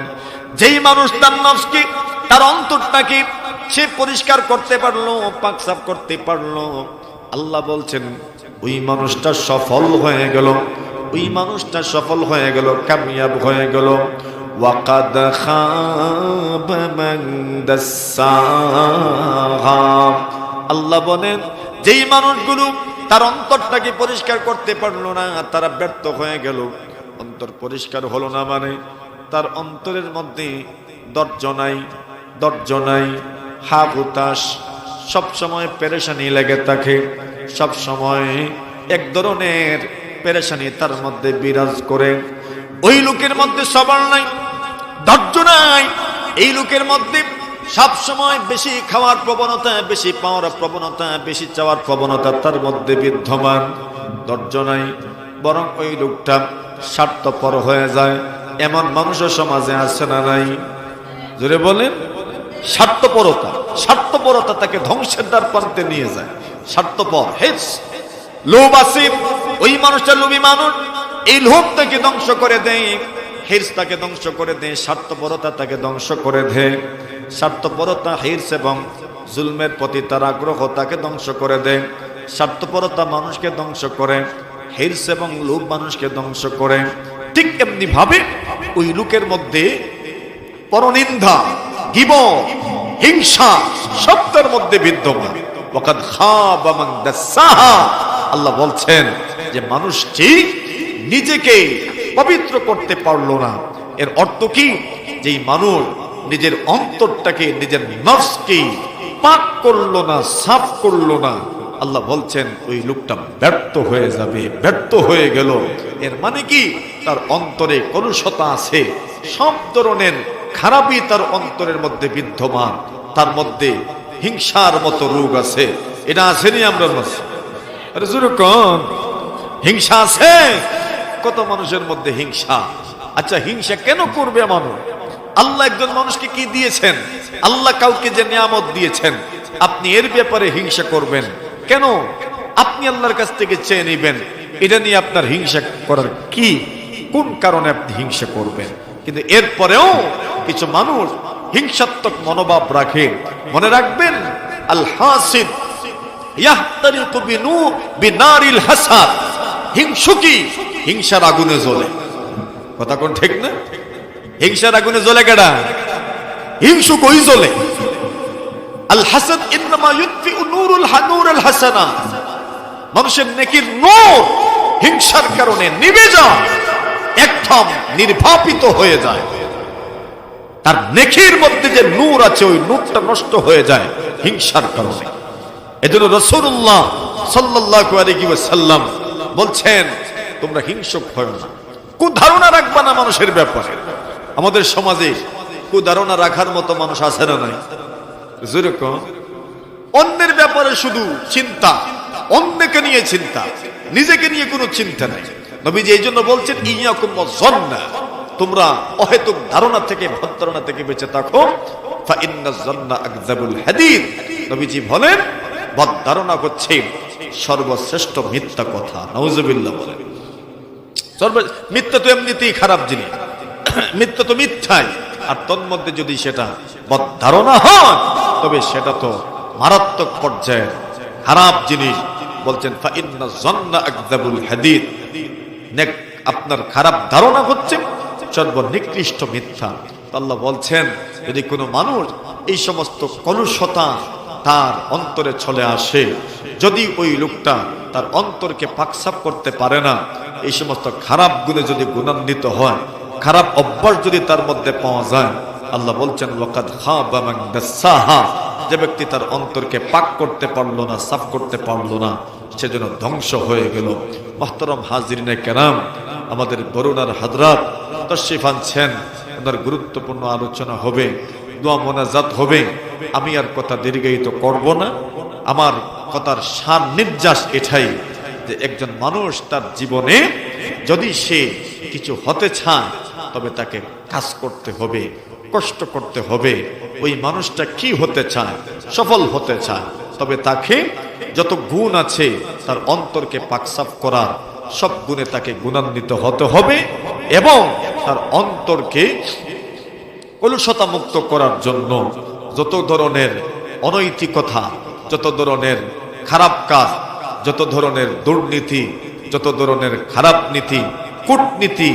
যেই মানুষ তার নফসকে, তার অন্তরটাকে সে পরিষ্কার করতে পারলো, পাক সাফ করতে পারলো, আল্লাহ বলছেন ওই মানুষটা সফল হয়ে গেল, ওই মানুষটা সফল হয়ে গেল, কামিয়াব হয়ে গেল। ওয়াকাদ খাবা মান দাসসাহা। আল্লাহ বলেন যেই মানুষগুলো তার অন্তরটাকে পরিষ্কার করতে পারলো না, তারা ব্যর্থ হয়ে গেল। অন্তর পরিষ্কার হলো না মানে তার অন্তরের মধ্যে ধৈর্য নাই, ধৈর্য নাই, হা হুতাশ, সবসময় পেরেশানি লেগে থাকে, সবসময় এক ধরনের পেরেশানি তার মধ্যে বিরাজ করে। ওই লোকের মধ্যে সবর নাই, ধৈর্য নাই। এই লোকের মধ্যে সব সময় বেশি খাওয়ার প্রবণতা, বেশি পাওয়ার প্রবণতা, বেশি চাওয়ার প্রবণতা তার মধ্যে বিদ্যমান। ধৈর্য নাই, বরং ওই লোকটা স্বার্থপর হয়ে যায়। এমন মানুষও সমাজে আছে না নাই? জোরে বলেন। স্বার্থপরতা, স্বার্থপরতা তাকে ধ্বংসের দ্বার প্রান্তে নিয়ে যায়। স্বার্থপর, হেস, লোভ আছে। ওই মানুষটা লোভী মানুষ, এই লোভ তাকে ধ্বংস করে দেয়, হিরস তাকে ধ্বংস করে দেয়, স্বার্থপরতা তাকে ধ্বংস করে দেয়। স্বার্থপরতা, হিরস এবং জুলমের প্রতি তার আগ্রহ তাকে ধ্বংস করে দেয়। স্বার্থপরতা মানুষকে ধ্বংস করে, হিরস এবং লোভ মানুষকে ধ্বংস করে। ঠিক এমনি ভাবে ওই লোকের মধ্যে পরনিন্দা, গীবত, হিংসা সত্যের মধ্যে বিদ্যমান। ওয়াকাদ খাবা মান দাসসাহা। আল্লাহ বলছেন যে মানুষটি নিজেকে পবিত্র করতে পারলো না। এর অর্থ কি? যে মানুষ নিজের অন্তরটাকে, নিজের নফসকে পাক করলো না, সাফ করলো না, আল্লাহ বলছেন ওই লোকটা ব্যর্থ হয়ে যাবে, ব্যর্থ হয়ে গেল। এর মানে কি? তার অন্তরে কলুষতা আছে, সব ধরনের খারাপই তার অন্তরের মধ্যে বিদ্যমান। তার মধ্যে হিংসার মতো রোগ আছে। এটা আসেনি আমরা মাঝে? আরে জোরে কোন, হিংসা আছে কত মানুষের মধ্যে হিংসা। আচ্ছা হিংসা কেন করবে মানুষ? আল্লাহ একজন মানুষকে কি দিয়েছেন? আল্লাহ কাউকে যে নিয়ামত দিয়েছেন, আপনি এর ব্যাপারে হিংসা করবেন কেন? আপনি আল্লাহর কাছ থেকে চেয়ে নেবেন, এটা নিয়ে আপনার হিংসা করার কি, কোন কারণে আপনি হিংসা করবেন? কিন্তু এরপরেও কিছু মানুষ হিংসাত্মক মনোভাব রাখে। মনে রাখবেন, আল হাসিদ ইয়াহতারিকু বিনারিল হাসাদ। হিংসুকি হিংসার আগুনে জ্বলে। কথা কোন ঠিক না? হিংসার আগুনে জ্বলে কেডা? হিংসুক ওই জ্বলে। আল হাসাদ ইননামা ইউতফিউ নূরুল হাসানা। মানুষের নেকির নূর হিংসার কারণে নিভে যায়, একদম নির্বাপিত হয়ে যায়। তার নেকির মধ্যে যে নূর আছে, ওই নূরটা নষ্ট হয়ে যায় হিংসার কারণে। এজন্য রাসূলুল্লাহ সাল্লাল্লাহু আলাইহি ওয়াসাল্লাম বলছেন তোমরা হিংসুক হয়ো না, কুধারণা রাখবা না মানুষের ব্যাপারে। আমাদের সমাজে কুধারণা রাখার মতো মানুষ আছে না নাই? যেরকম অন্যের ব্যাপারে শুধু চিন্তা, অন্যকে নিয়ে চিন্তা, নিজেকে নিয়ে কোনো চিন্তা নাই। নবীজি এই জন্য বলছেন ইয়াকুম ওয়াজ্জান্না, তোমরা অহেতুক ধারণা থেকে, ভদ্রনা থেকে বেঁচে থাকো। ফা ইন্নাজ জান্না আকযাবুল হাদিস, নবীজি বলেন ভদ্রনা হচ্ছে সর্বশ্রেষ্ঠ মিথ্যা কথা। নাউজুবিল্লাহ বলেন। মিথ্যা তো এমনিতেই খারাপ জিনিস, মিথ্যা তো মিথ্যাই, আর তন্মধ্যে যদি সেটা বদ্ধারণা হয় তবে সেটা তো মারাত্মক পর্যায়ের খারাপ জিনিস। বলছেন ফা ইন্নাজ জান্না আকযাবুল হাদিস, আপনার খারাপ ধারণা হচ্ছে সর্বনিকৃষ্ট মিথ্যা। আল্লাহ বলছেন যদি কোনো মানুষ এই সমস্ত কলুষতা তার অন্তরে চলে আসে, যদি ওই লোকটা তার অন্তরকে পাকসাফ করতে পারে না, এই সমস্ত খারাপ গুণে যদি গুণান্বিত হয়, খারাপ অভ্যাস যদি তার মধ্যে পাওয়া যায়, আল্লাহ বলছেন ওয়াকাদ খাবা মান দাসাহা, যে ব্যক্তি তার অন্তরকে পাক করতে পারলো না, সাফ করতে পারলো না, সেজন্য ধ্বংস হয়ে গেল। মুহতারাম হাজিরিনে কেরাম, আমাদের বরুণার হযরত তশরিফ আনছেন, ওনার গুরুত্বপূর্ণ আলোচনা হবে, দোয়া মোনাজাত হবে। আমি আর কথা দীর্ঘায়িত করব না। আমার কথার সার নির্যাস এটাই যে একজন মানুষ তার জীবনে যদি সে কিছু হতে চায় তবে তাকে কাজ করতে হবে, কষ্ট করতে হবে। ওই মানুষটা কি হতে চায়? সফল হতে চায়, তবে তাকে যত গুণ আছে তার অন্তরকে পাকসাফ করার সব গুণে তাকে গুণান্বিত হতে হবে, এবং তার অন্তরকে কলুষতা মুক্ত করার জন্য যত ধরনের অনৈতিকতা, যত ধরনের খারাপ কাজ, যত ধরনের দুর্নীতি, যত ধরনের খারাপ নীতি, কূটনীতি,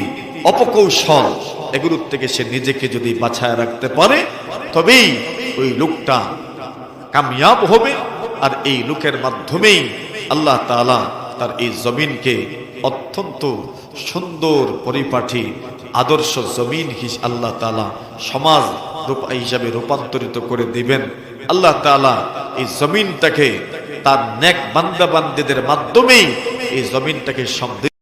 অপকৌশল, এগুলোর থেকে সে নিজেকে যদি বাঁচায় রাখতে পারে তবেই ওই লোকটা কামিয়াব হবে। আর এই লোকের মাধ্যমেই আল্লাহ তাআলা তার এই জমিনকে অত্যন্ত সুন্দর পরিপাটি আদর্শ জমিন আল্লাহ তাআলা সমাজ হিসাবে রূপান্তরিত করে দিবেন। আল্লাহ তাআলা এই জমিনটাকে তার নেক বান্দা বান্দীদের মাধ্যমেই এই জমিনটাকে সমৃদ্ধ